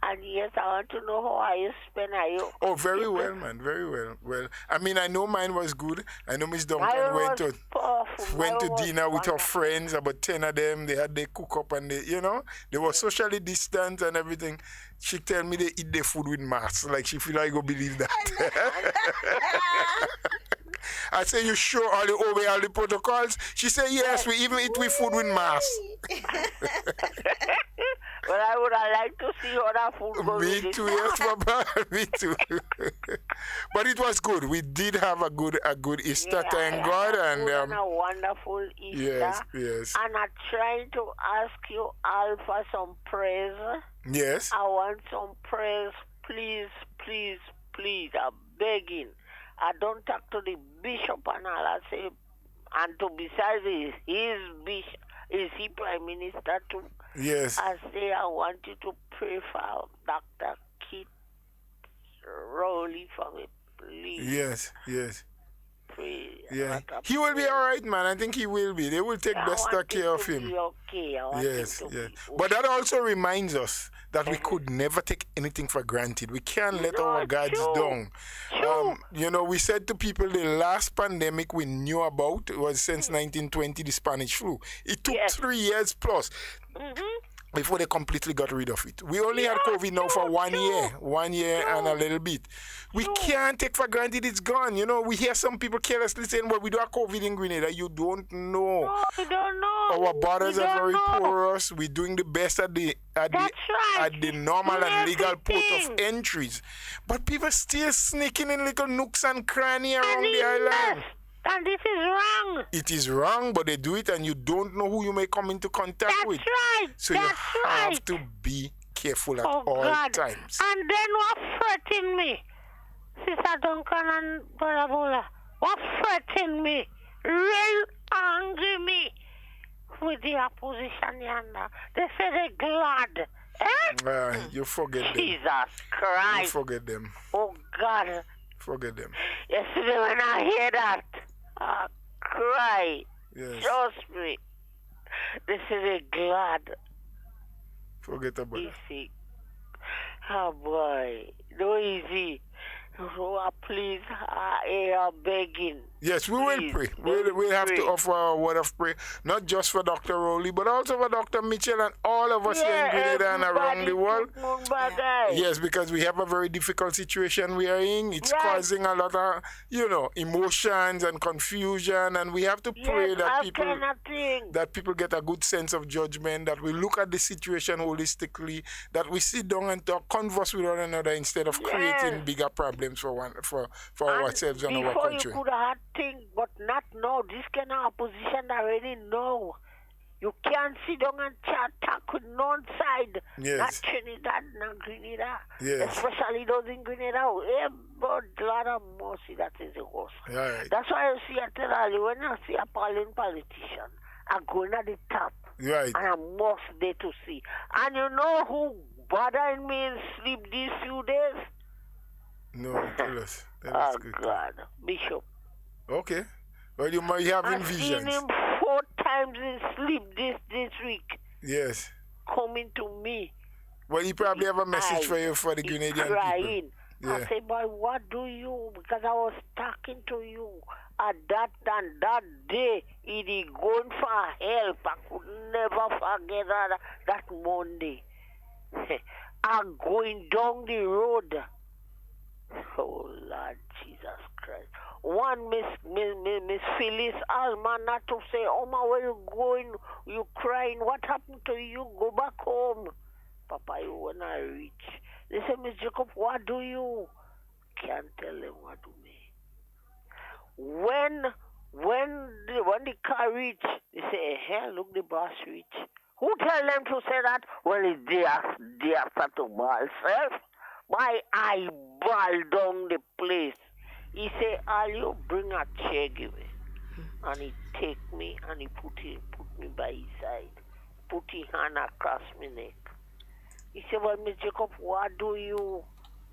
And yes, I want to know how you spend you. Oh, very well, man. Very well. Well, I mean, I know mine was good. I know Miss Duncan went to dinner with her friends, about 10 of them. They had their cook up and they were socially distant and everything. She tell me they eat their food with masks. Like, she feel like go believe that. I say, you sure obey all the protocols? She said, yes, we even eat with food with masks. Well, I would have liked to see how that food goes. Me too, yes, Papa. Me too. But it was good. We did have a good Easter, thank God. And a wonderful Easter. Yes. And I'm trying to ask you all for some praise. Yes. I want some praise please, please, please, I'm begging. I don't talk to the bishop and all. I say, and to besides his bishop, is he prime minister too? Yes. I say, I want you to pray for Dr. Keith Rowley for me, please. Yes, yes. Pray. Yeah. He will be all right, man. I think he will be. They will take best of care of him. Okay. Yes, yes. But that also reminds us that we could never take anything for granted. We can't let our guards down. You know, we said to people the last pandemic we knew about was since 1920, the Spanish flu. It took 3 years plus. Before they completely got rid of it. We only had COVID now for 1 year and a little bit. We can't take for granted it's gone. You know, we hear some people carelessly saying, well, we do have COVID in Grenada. You don't know. No, we don't know. Our borders are very porous. We're doing the best at the normal and legal port of entries. But people still sneaking in little nooks and crannies around the island. And this is wrong. It is wrong, but they do it and you don't know who you may come into contact with. That's right. So you have to be careful at all times. And then what fretting me? Sister Duncan and Brother Bola. What fretting me? Real angry me with the opposition yonder. They say they're glad. You forget them. Jesus Christ. You forget them. Oh God. Forget them. Yesterday when I hear that, I cry. Yes. Trust me. They say they're glad. Forget about it. Easy. Oh boy. No easy. Oh, please, I am begging. Yes, we will pray. We'll have to offer a word of prayer, not just for Dr. Rowley, but also for Dr. Mitchell and all of us here in Grenada and around the world. Yes, because we have a very difficult situation we are in. It's causing a lot of, emotions and confusion, and we have to pray that people get a good sense of judgment, that we look at the situation holistically, that we sit down and converse with one another instead of creating bigger problems for ourselves and our country. You could have think, but not now. This kind of opposition already know. You can't sit down and talk with none side. Yes. Not Trinidad, not Grenada. Yes. Especially those in Grenada. But Lord of mercy, that is the worst. Right. That's why I see, I tell you, when I see a polling politician, I'm going at the top. Right. And I'm most there to see. And you know who bothering me in sleep these few days? No, tell us. Oh, God. Bishop. Okay. Well, you might have I've visions. seen him 4 times in sleep this week. Yes. Coming to me. Well, he probably have a message for you for the Grenadian crying. people. Yeah. I say, boy, what do you? Because I was talking to you at that day. He going for help. I could never forget that Monday. I'm going down the road. Oh, Lord Jesus Christ. One Miss Phyllis Alma not to say, Oma, where you going? You crying. What happened to you? Go back home. Papa, you when I reach. They say, Miss Jacob, what do you? Can't tell them what to me. When the car reach, they say, hey, look, the bus reach. Who tell them to say that? Well, it's day after to ball self. My eye ball down the place. He say, all you bring a chair, give me. And he take me and he put me by his side. Put his hand across my neck. He said, well, Miss Jacob, what do you?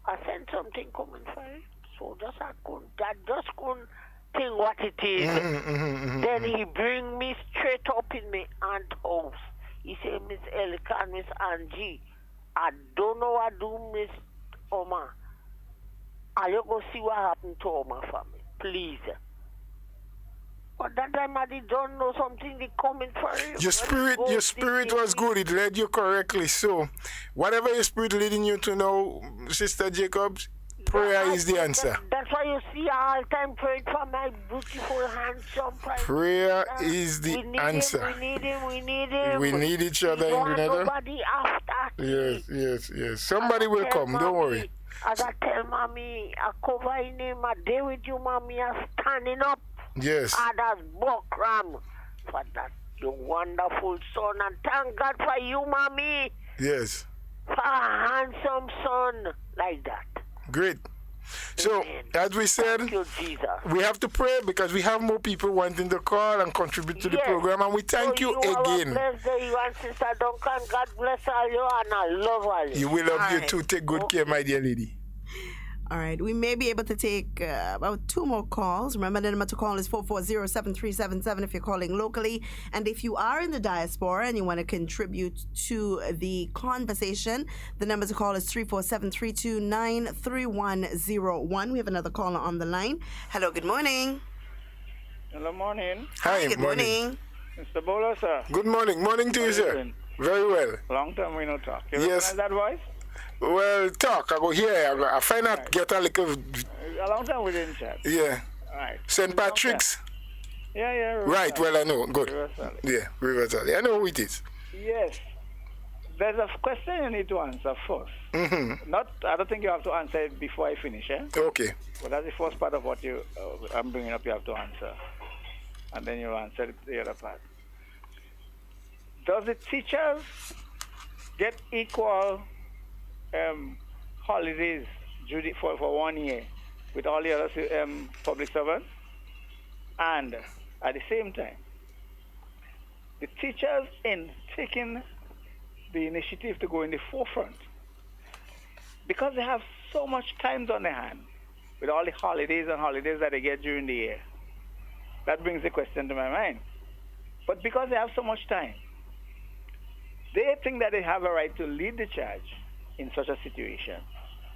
I sent something coming for you. So I just couldn't think what it is. Then he bring me straight up in my aunt's house. He said, Miss Elika and Miss Angie, I don't know what to do, Miss Oma. I'll go see what happened to Oma for me, please. But that time I don't know something they coming for you. Your spirit was good. It led you correctly. So, whatever your spirit leading you to know, Sister Jacobs, prayer is the answer. That's why you see all time praying for my beautiful handsome prayer is the answer. We need him. We need each other in Grenada. Nobody after. Yes. Somebody will come. Don't worry. As I tell mommy, I cover in him. I day with you, mommy. I'm standing up. Yes. Others Bokram for that, you wonderful son, and thank God for you, mommy. Yes. for a handsome son like that. Great. So, as we said, Thank you, Jesus. we have to pray because we have more people wanting to call and contribute to the program, and we thank you again. Bless you and Sister Duncan. God bless all you, and I love all you. You will love you right. too. Take good care, my dear lady. All right, we may be able to take about 2 more calls. Remember, the number to call is 440-7377 if you're calling locally. And if you are in the diaspora and you want to contribute to the conversation, the number to call is 347-329-3101. We have another caller on the line. Hello, good morning. Hello, morning. Hi, good morning. Mr. Bolo, sir. Good morning. Morning to you, sir. Very well. Long time we no talk. You Yes. recognize that voice? Well, talk. I go here. I find out, get a little. A long time we didn't chat. Yeah. All right. St. Patrick's. Yeah. Right. Well, I know. Good. River Valley. Yeah, River Valley. I know who it is. Yes. There's a question you need to answer first. Mm-hmm. I don't think you have to answer it before I finish, eh? Okay. But that's the first part of what I'm bringing up. You have to answer, and then you'll answer the other part. Does the teachers get equal holidays for 1 year with all the other public servants? And at the same time, the teachers in taking the initiative to go in the forefront, because they have so much time on their hand with all the holidays that they get during the year. That brings the question to my mind. But because they have so much time, they think that they have a right to lead the charge in such a situation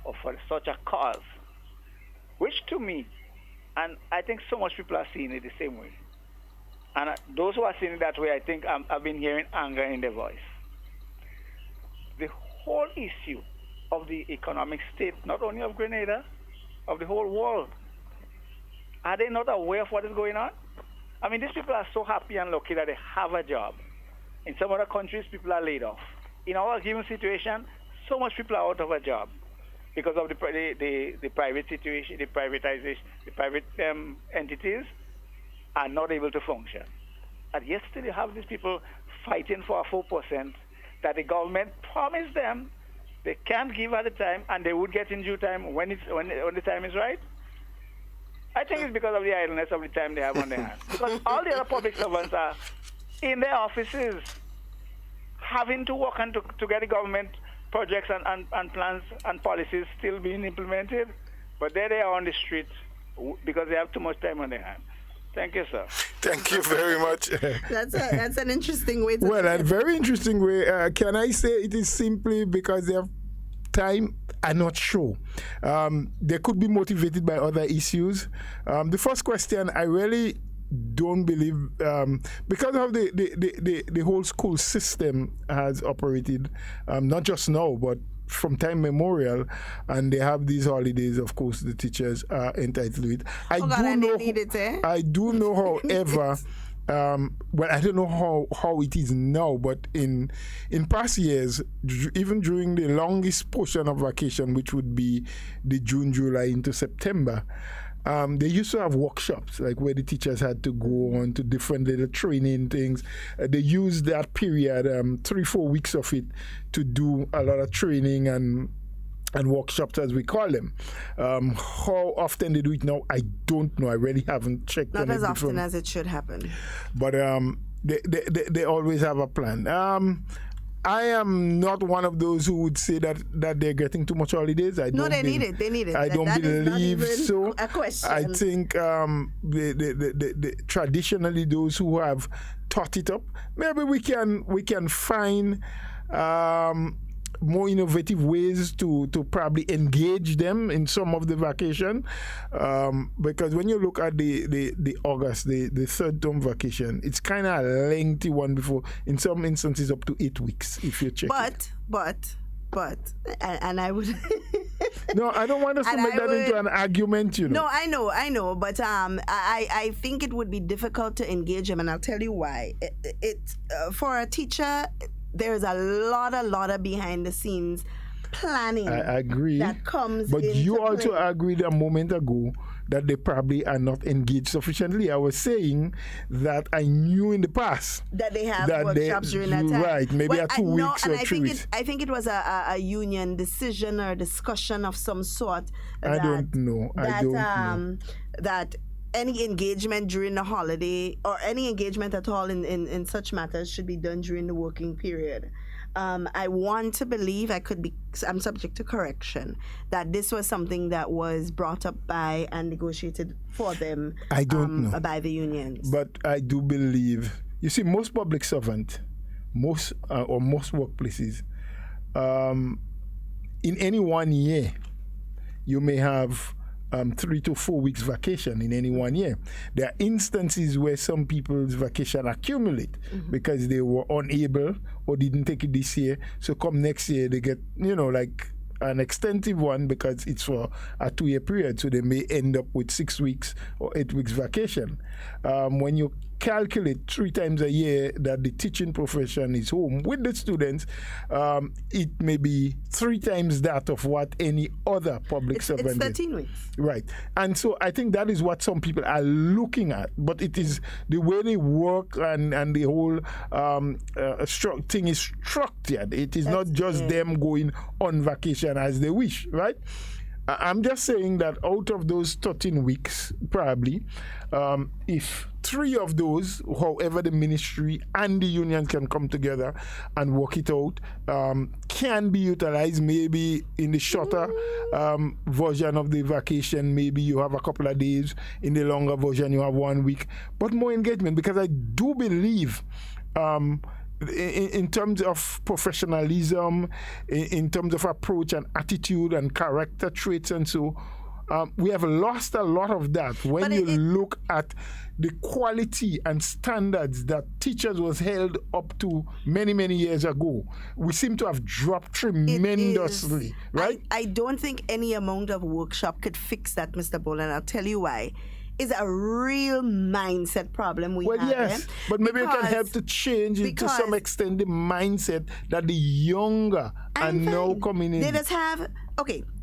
or for such a cause, which to me, and I think so much people are seeing it the same way. And those who are seeing it that way, I think I've been hearing anger in their voice. The whole issue of the economic state, not only of Grenada, of the whole world, are they not aware of what is going on? I mean, these people are so happy and lucky that they have a job. In some other countries, people are laid off. In our given situation, so much people are out of a job because of the private situation, the privatization, the private entities are not able to function. And yet still you have these people fighting for a 4% that the government promised them they can't give at the time, and they would get in due time when the time is right. I think it's because of the idleness of the time they have on their hands. Because all the other public servants are in their offices having to work and to get the government projects and plans and policies still being implemented, but there they are on the street because they have too much time on their hands. Thank you, sir. Thank you very much. That's an interesting way to Well, a very interesting way. Can I say it is simply because they have time? I'm not sure. They could be motivated by other issues. The first question, I really don't believe, because of the whole school system has operated, not just now, but from time memorial, and they have these holidays. Of course, the teachers are entitled to it. I do know, however, well, I don't know how it is now, but in past years, even during the longest portion of vacation, which would be the June, July into September, they used to have workshops, like where the teachers had to go on to different little training things. They used that period, 3-4 weeks of it, to do a lot of training and workshops, as we call them. How often they do it now, I don't know. I really haven't checked on it. Not as often as it should happen. But they always have a plan. I am not one of those who would say that they're getting too much holidays. They need it. They need it. I don't believe so. A question. I think traditionally those who have taught it up, maybe we can find more innovative ways to probably engage them in some of the vacation, because when you look at the August, the third term vacation, it's kind of a lengthy one, before in some instances up to 8 weeks if you check. But I would no, I don't want us to make that into an argument, you know. No, I know, but I think it would be difficult to engage them, and I'll tell you why. It for a teacher, there's a lot of behind the scenes planning. I agree. That comes But into you also play. agreed a moment ago that they probably are not engaged sufficiently. I was saying that I knew in the past that they have that workshops during that time. Right, maybe 2 weeks or 3 weeks. I think it was a union decision or discussion of some sort. I don't know. That any engagement during the holiday or any engagement at all in such matters should be done during the working period. I want to believe, I'm subject to correction, that this was something that was brought up by and negotiated for them I don't know. by the unions. But I do believe, you see, most public servants, most workplaces, in any 1 year, you may have 3 to 4 weeks vacation in any 1 year. There are instances where some people's vacation accumulate because they were unable or didn't take it this year. So come next year, they get, like an extensive one because it's for a 2-year period. So they may end up with 6 weeks or 8 weeks vacation. When you calculate 3 times a year that the teaching profession is home with the students, it may be 3 times that of what any other public servant It's 13 weeks. Right. And so I think that is what some people are looking at. But it is the way they work and the whole thing is structured. It is not just them going on vacation as they wish, right? I'm just saying that out of those 13 weeks, probably, if 3 of those, however the ministry and the union can come together and work it out, can be utilized maybe in the shorter version of the vacation. Maybe you have a couple of days. In the longer version, you have 1 week. But more engagement, because I do believe in terms of professionalism, in terms of approach and attitude and character traits and so, we have lost a lot of that when you look at the quality and standards that teachers was held up to many, many years ago. We seem to have dropped tremendously, right? I don't think any amount of workshop could fix that, Mr. Boland. I'll tell you why. Is a real mindset problem we have. Well, yes, but maybe it can help to change to some extent the mindset that the younger are now coming in. They just have,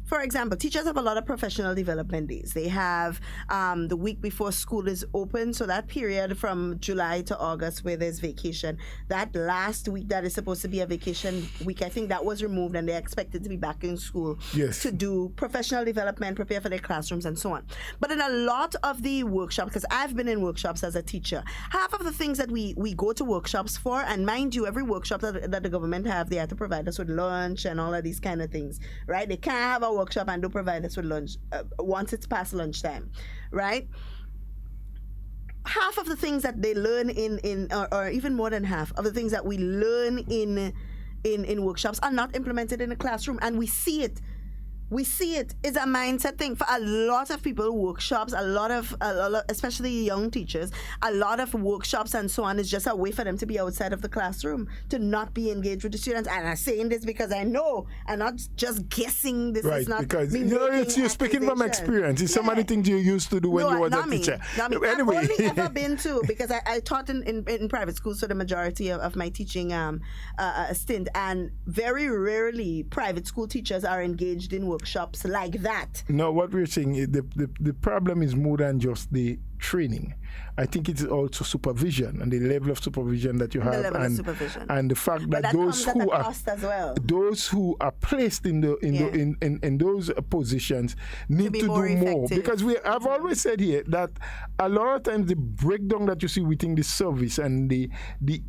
for example, teachers have a lot of professional development days. They have the week before school is open, so that period from July to August where there's vacation, that last week that is supposed to be a vacation week, I think that was removed and they're expected to be back in school to do professional development, prepare for their classrooms and so on. But in a lot of the workshops, because I've been in workshops as a teacher, half of the things that we go to workshops for, and mind you, every workshop that the government have, they have to provide us with lunch and all of these kind of things, right? They can't have a workshop and don't provide us with lunch once it's past lunchtime, right? Half of the things that they learn or even more than half of the things that we learn in workshops are not implemented in the classroom, and we see it. It's a mindset thing for a lot of people. Workshops, a lot of especially young teachers, a lot of workshops and so on is just a way for them to be outside of the classroom, to not be engaged with the students. And I'm saying this because I know, I'm not just guessing. This is not because you're speaking from experience. It's some of the things you used to do when you were a teacher. Anyway, I've only ever been to, because I taught in private schools, so the majority of my teaching stint, and very rarely private school teachers are engaged in workshops like that. No, what we're saying is the problem is more than just the training. I think it's also supervision and the level of supervision that you have, and the fact that those who are placed in those positions need to do more. Because I've always said here that a lot of times the breakdown that you see within the service and the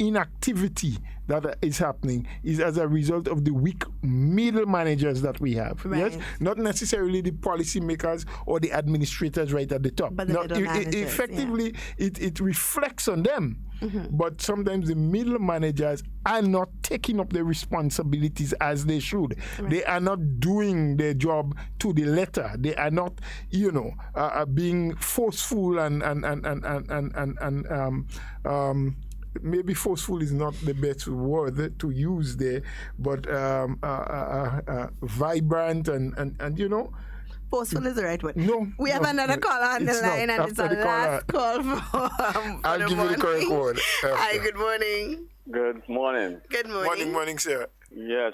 inactivity that is happening is as a result of the weak middle managers that we have. Right. Yes, not necessarily the policy makers or the administrators right at the top. But effectively, it reflects on them. Mm-hmm. But sometimes the middle managers are not taking up their responsibilities as they should. Right. They are not doing their job to the letter. They are not, being forceful and maybe forceful is not the best word to use there, but vibrant and forceful is the right word. No. We have another caller on the line, and it's our last call for I'll give you the correct word. Hi, good morning. Good morning. Good morning. Morning, sir. Yes,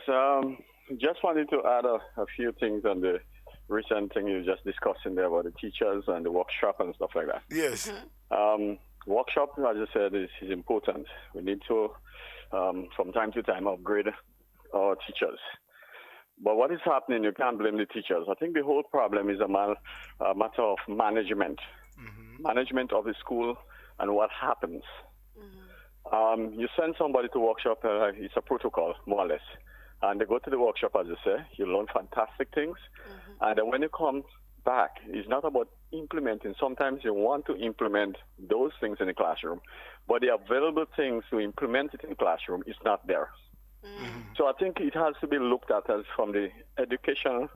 just wanted to add a few things on the recent thing you just discussing there about the teachers and the workshop and stuff like that. Yes. Workshop, as I said, is important. We need to, from time to time, upgrade our teachers. But what is happening, you can't blame the teachers. I think the whole problem is a matter of management. Management of the school and what happens. You send somebody to workshop, it's a protocol, more or less. And they go to the workshop, as you say, you learn fantastic things. And then when you come back, it's not about implementing. Sometimes you want to implement those things in the classroom, but the available things to implement it in the classroom is not there. So I think it has to be looked at as from the education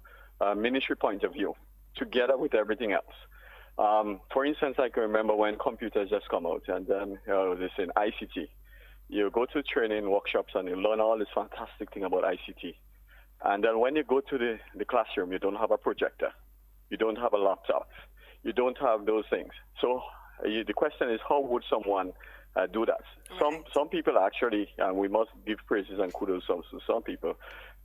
ministry point of view, together with everything else. For instance, I can remember when computers just come out, and then this in ICT. You go to training workshops and you learn all this fantastic thing about ICT. And then when you go to the classroom, you don't have a projector. You don't have a laptop. You don't have those things. So the question is, how would someone do that? Some people actually, and we must give praises and kudos to some people,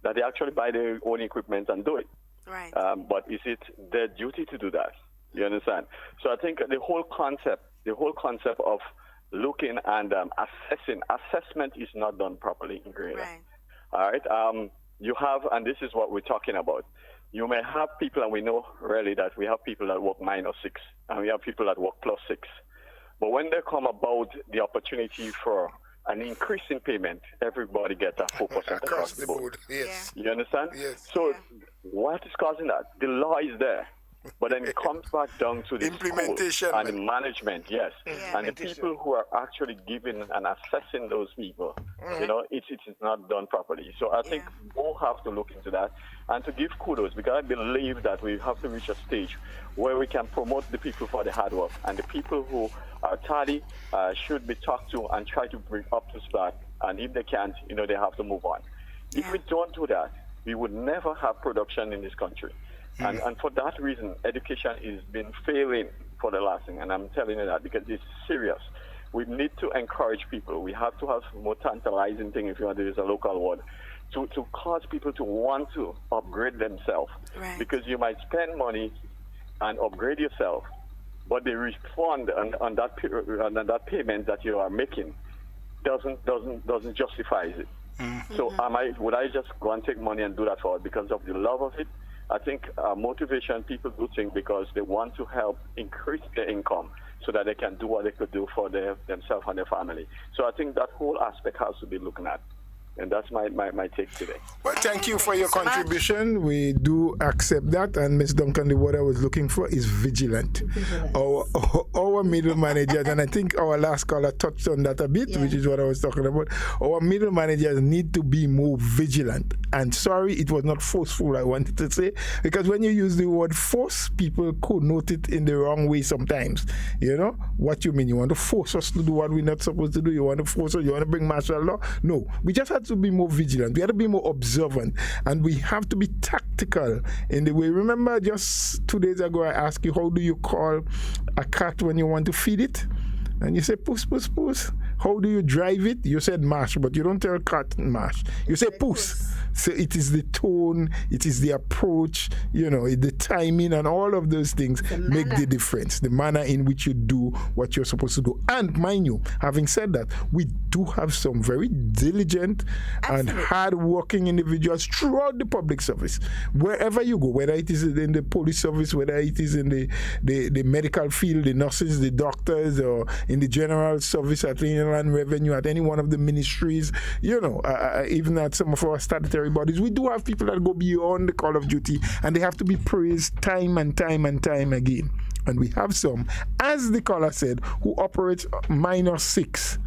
that they actually buy their own equipment and do it. Right. But is it their duty to do that? You understand? So I think the whole concept of looking and assessment is not done properly in Grenada. Right. All right. You have, and this is what we're talking about. You may have people, and we know really that we have people that work -6, and we have people that work +6. But when they come about the opportunity for an increase in payment, everybody gets a 4% across the board. Yes. You understand? Yes. So what is causing that? The law is there. But then it comes back down to the implementation and the management, yes. And the people who are actually giving and assessing those people, you know, it is not done properly. So I think we'll have to look into that and to give kudos, because I believe that we have to reach a stage where we can promote the people for the hard work, and the people who are tardy should be talked to and try to bring up to spot. And if they can't, you know, they have to move on. If we don't do that, we would never have production in this country. And for that reason, education has been failing for the last thing. And I'm telling you that because it's serious. We need to encourage people. We have to have more tantalizing thing, if you want to use a local word, to cause people to want to upgrade themselves. Right. Because you might spend money and upgrade yourself, but the refund on that payment that you are making doesn't justify it. So would I just go and take money and do that for it because of the love of it? I think motivation, people do things because they want to help increase their income so that they can do what they could do for themselves and their family. So I think that whole aspect has to be looked at. And that's my take today. Well, thank you for your contribution. We do accept that. And Ms. Duncan, the word I was looking for is vigilant. Our middle managers, and I think our last caller touched on that a bit, which is what I was talking about. Our middle managers need to be more vigilant. And sorry, it was not forceful, I wanted to say, because when you use the word force, people could note it in the wrong way sometimes. You know, what you mean? You want to force us to do what we're not supposed to do? You want to force us? You want to bring martial law? No, we just have to be more vigilant. We have to be more observant, and we have to be tactical in the way. Remember, just 2 days ago, I asked you, how do you call a cat when you want to feed it? And you say, puss, puss, puss. How do you drive it? You said mash, but you don't tell cat mash. You say puss. So it is the tone, it is the approach, you know, the timing, and all of those things make the difference. The manner in which you do what you're supposed to do. And mind you, having said that, we do have some very diligent and hard-working individuals throughout the public service. Wherever you go, whether it is in the police service, whether it is in the medical field, the nurses, the doctors, or in the general service at Inland Revenue, at any one of the ministries, you know, even at some of our statutory bodies, we do have people that go beyond the call of duty, and they have to be praised time and time and time again. And we have some, as the caller said, who operates -6.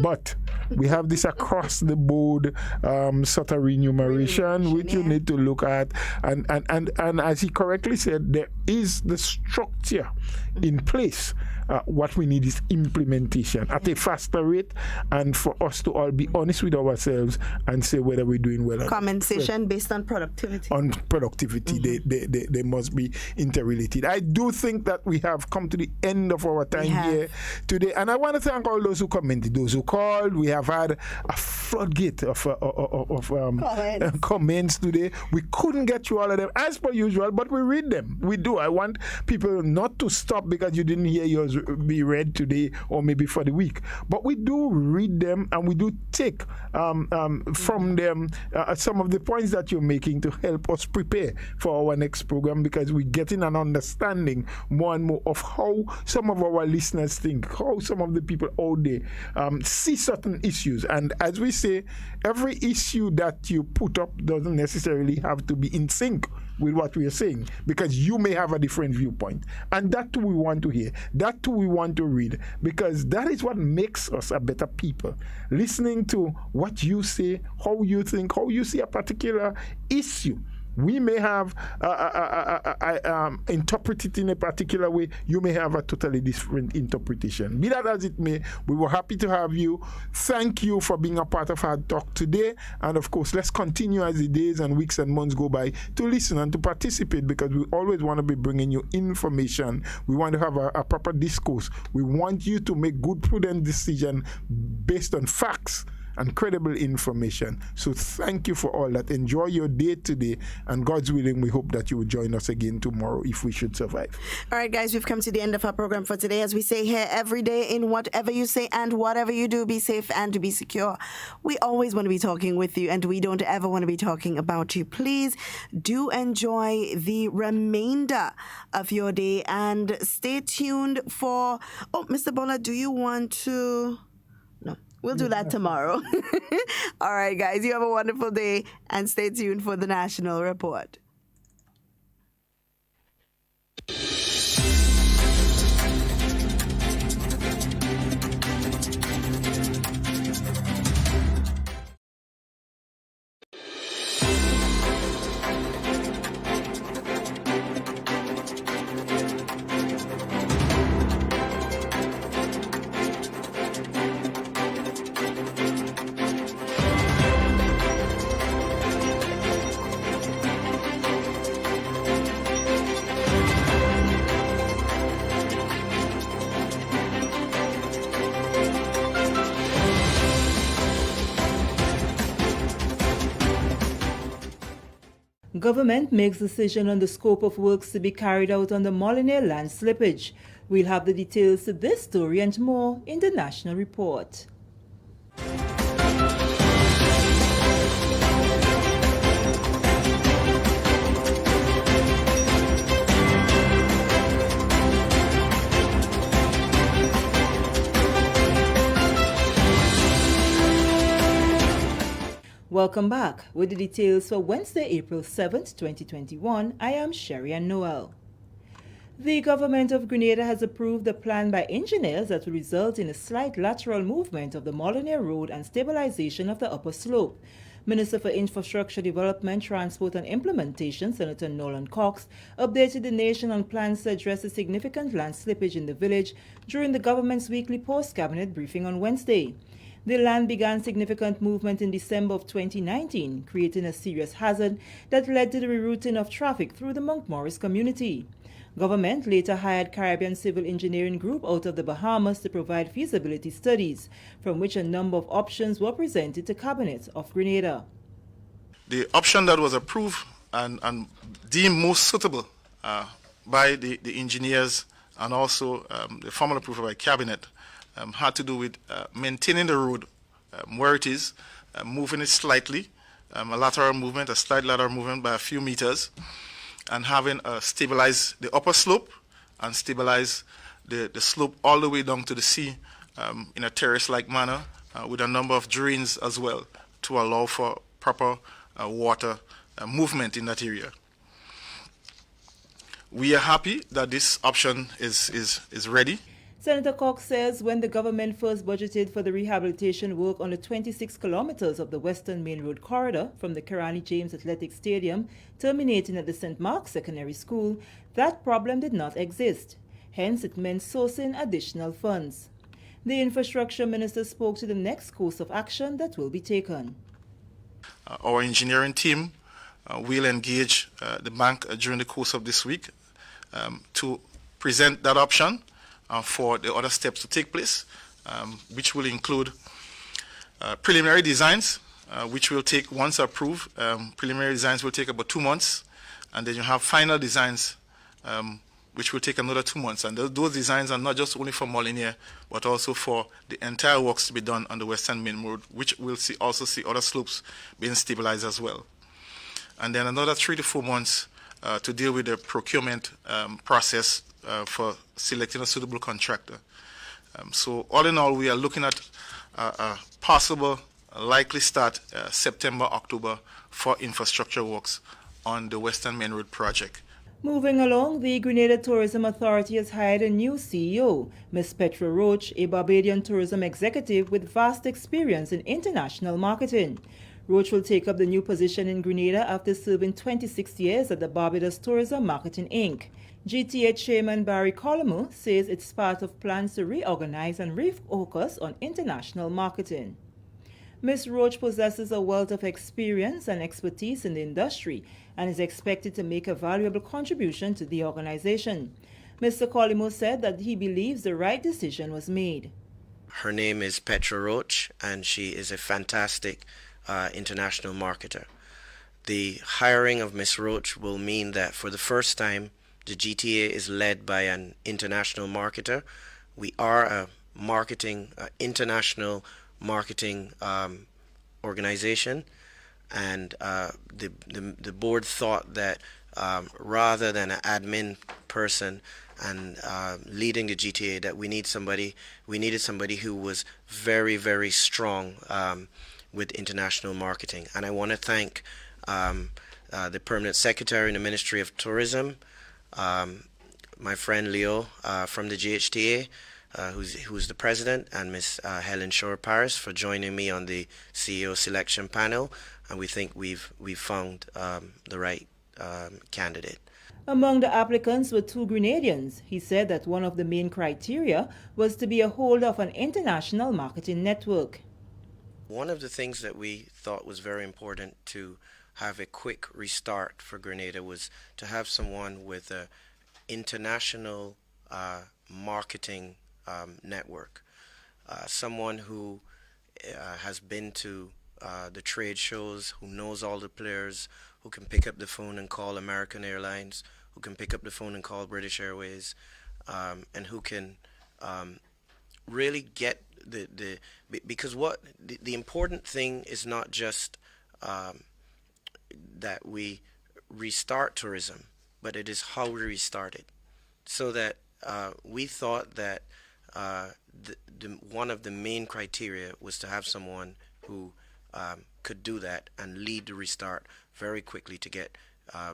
But we have this across the board sort of remuneration, which you need to look at. And as he correctly said, there is the structure in place. What we need is implementation at a faster rate, and for us to all be honest with ourselves and say whether we're doing well or not. Compensation based on productivity. On productivity, they must be interrelated. I do think that we have come to the end of our time here today, and I want to thank all those who commented, those who called. We have had a floodgate of comments today. We couldn't get through all of them as per usual, but we read them. We do. I want people not to stop because you didn't hear yours be read today or maybe for the week. But we do read them and we do take from them some of the points that you're making to help us prepare for our next program, because we're getting an understanding more and more of how some of our listeners think, how some of the people out there see certain issues. And as we say, every issue that you put up doesn't necessarily have to be in sync with what we are saying, because you may have a different viewpoint. And that too we want to hear. That too we want to read, because that is what makes us a better people. Listening to what you say, how you think, how you see a particular issue. We may have interpreted it in a particular way. You may have a totally different interpretation. Be that as it may, we were happy to have you. Thank you for being a part of Hard Talk today. And of course, let's continue as the days and weeks and months go by to listen and to participate, because we always want to be bringing you information. We want to have a proper discourse. We want you to make good, prudent decisions based on facts and credible information. So thank you for all that. Enjoy your day today, and God's willing, we hope that you will join us again tomorrow if we should survive. All right, guys, we've come to the end of our program for today. As we say here every day, in whatever you say and whatever you do, be safe and be secure. We always want to be talking with you, and we don't ever want to be talking about you. Please do enjoy the remainder of your day and stay tuned for... Oh, Mr. Bola, do you want to... We'll do that tomorrow. All right, guys, you have a wonderful day and stay tuned for the National Report. Government makes decision on the scope of works to be carried out on the Molyneux land slippage. We'll have the details to this story and more in the National Report. Welcome back. With the details for Wednesday, April 7th, 2021, I am Sherry-Ann Noel. The government of Grenada has approved a plan by engineers that will result in a slight lateral movement of the Molyneux Road and stabilization of the upper slope. Minister for Infrastructure Development, Transport and Implementation, Senator Nolan Cox, updated the nation on plans to address the significant land slippage in the village during the government's weekly post-cabinet briefing on Wednesday. The land began significant movement in December of 2019, creating a serious hazard that led to the rerouting of traffic through the Monkmorris community. Government later hired Caribbean Civil Engineering Group out of the Bahamas to provide feasibility studies, from which a number of options were presented to Cabinet of Grenada. The option that was approved and deemed most suitable by the engineers and also the formal approval by Cabinet had to do with maintaining the road where it is, moving it slightly, a slight lateral movement by a few meters, and having stabilize the upper slope and stabilize the slope all the way down to the sea in a terrace-like manner with a number of drains as well to allow for proper water movement in that area. We are happy that this option is ready. Senator Cox says when the government first budgeted for the rehabilitation work on the 26 kilometers of the Western Main Road corridor from the Kirani James Athletic Stadium terminating at the St. Mark's Secondary School, that problem did not exist. Hence, it meant sourcing additional funds. The infrastructure minister spoke to the next course of action that will be taken. Our engineering team will engage the bank during the course of this week to present that option for the other steps to take place which will include preliminary designs, which will take, once approved, preliminary designs will take about 2 months, and then you have final designs, which will take another 2 months. And those designs are not just only for Molinier, but also for the entire works to be done on the Western Main Road, which we'll also see other slopes being stabilized as well. And then another 3 to 4 months to deal with the procurement process for selecting a suitable contractor. So all in all, we are looking at a possible likely start September, October for infrastructure works on the Western Main Road project. Moving along, the Grenada Tourism Authority has hired a new CEO, Ms. Petra Roach, a Barbadian tourism executive with vast experience in international marketing. Roach will take up the new position in Grenada after serving 26 years at the Barbados Tourism Marketing Inc. GTA Chairman Barry Colomo says it's part of plans to reorganize and refocus on international marketing. Ms. Roach possesses a wealth of experience and expertise in the industry and is expected to make a valuable contribution to the organization. Mr. Colomo said that he believes the right decision was made. Her name is Petra Roach, and she is a fantastic international marketer. The hiring of Ms. Roach will mean that for the first time, the GTA is led by an international marketer. We are a international marketing organization, and the board thought that rather than an admin person and leading the GTA, that we needed somebody who was very, very strong with international marketing. And I want to thank the permanent secretary in the Ministry of Tourism, my friend Leo from the GHTA, who's the president, and Miss Helen Shore-Paris for joining me on the CEO selection panel, and we think we've found the right candidate. Among the applicants were 2 Grenadians. He said that one of the main criteria was to be a holder of an international marketing network. One of the things that we thought was very important to have a quick restart for Grenada was to have someone with an international marketing network, someone who has been to the trade shows, who knows all the players, who can pick up the phone and call American Airlines, who can pick up the phone and call British Airways, and who can really get because the important thing is not just that we restart tourism, but it is how we restart it. So that we thought that one of the main criteria was to have someone who could do that and lead the restart very quickly to get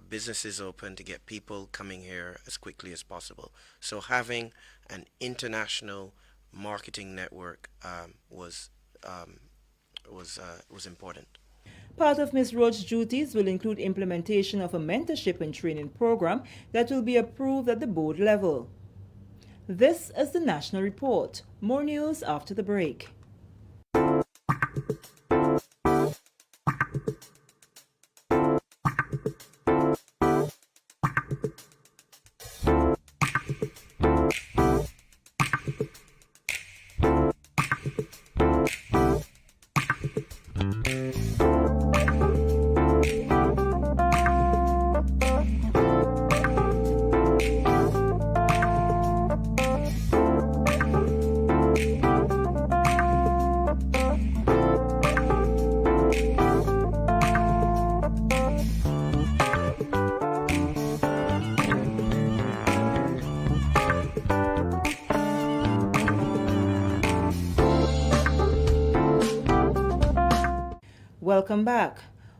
businesses open, to get people coming here as quickly as possible. So having an international marketing network was important. Part of Ms. Roach's duties will include implementation of a mentorship and training program that will be approved at the board level. This is the National Report. More news after the break. Welcome back.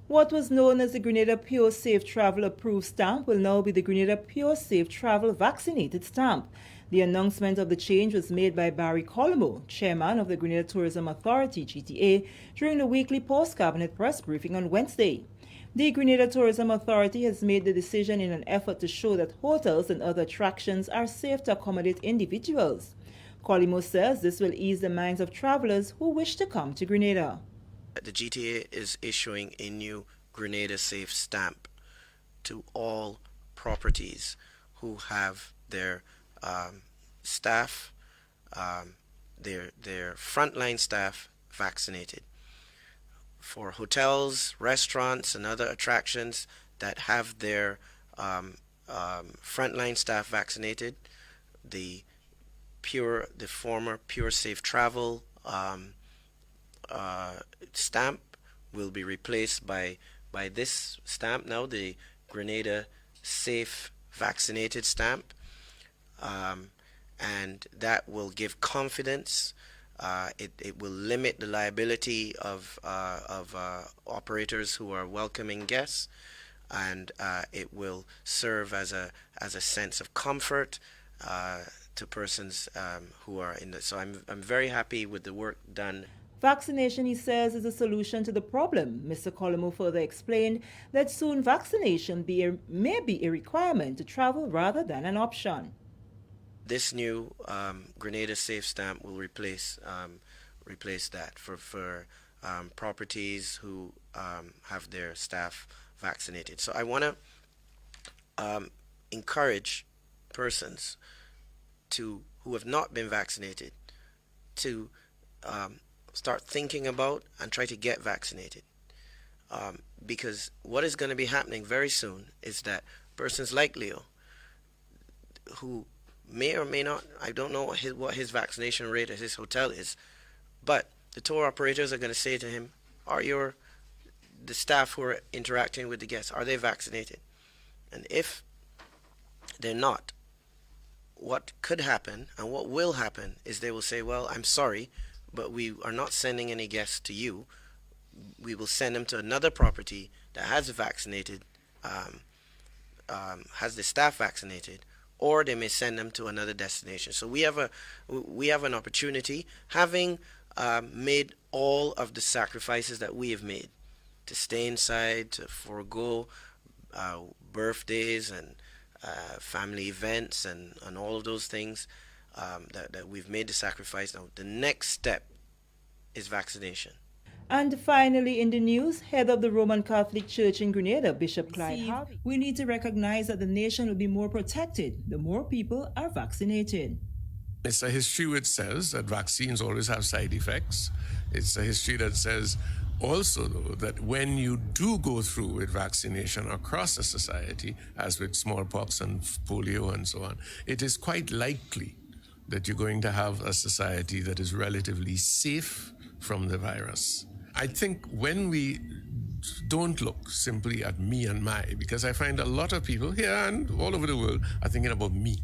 What was known as the Grenada Pure Safe Travel Approved stamp will now be the Grenada Pure Safe Travel Vaccinated stamp. The announcement of the change was made by Barry Colomo, chairman of the Grenada Tourism Authority, GTA, during the weekly post-cabinet press briefing on Wednesday. The Grenada Tourism Authority has made the decision in an effort to show that hotels and other attractions are safe to accommodate individuals. Colomo says this will ease the minds of travelers who wish to come to Grenada. The GTA is issuing a new Grenada Safe stamp to all properties who have their staff, their frontline staff vaccinated. For hotels, restaurants, and other attractions that have their frontline staff vaccinated, the former Pure Safe Travel stamp will be replaced by this stamp now, the Grenada Safe Vaccinated stamp, and that will give confidence. It will limit the liability of operators who are welcoming guests, and it will serve as a sense of comfort to persons who are in the. So I'm very happy with the work done. Vaccination, he says, is a solution to the problem. Mr. Colomo further explained that soon vaccination may be a requirement to travel rather than an option. This new Grenada Safe stamp will replace that for properties who have their staff vaccinated. So I want to encourage persons who have not been vaccinated to start thinking about and try to get vaccinated, because what is going to be happening very soon is that persons like Leo, who may or may not, I don't know what his vaccination rate at his hotel is, but the tour operators are going to say to him, the staff who are interacting with the guests, are they vaccinated? And if they're not, what could happen and what will happen is they will say, well, I'm sorry, but we are not sending any guests to you. We will send them to another property that has vaccinated, has the staff vaccinated, or they may send them to another destination. So we have an opportunity, having made all of the sacrifices that we have made to stay inside, to forego birthdays and family events and all of those things, that we've made the sacrifice. Now the next step is vaccination. And finally, in the news, head of the Roman Catholic Church in Grenada, Bishop Clyde Harvey, we need to recognize that the nation will be more protected the more people are vaccinated. It's a history which says that vaccines always have side effects. It's a history that says also, though, that when you do go through with vaccination across a society, as with smallpox and polio and so on, it is quite likely that you're going to have a society that is relatively safe from the virus. I think when we don't look simply at me and my, because I find a lot of people here and all over the world are thinking about me.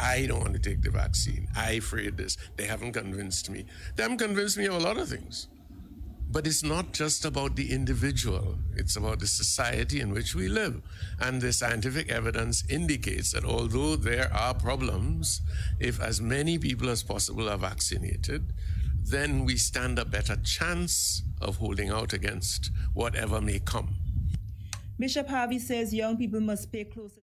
I don't want to take the vaccine. I'm afraid this. They haven't convinced me. They haven't convinced me of a lot of things. But it's not just about the individual. It's about the society in which we live. And the scientific evidence indicates that although there are problems, if as many people as possible are vaccinated, then we stand a better chance of holding out against whatever may come. Bishop Harvey says young people must pay close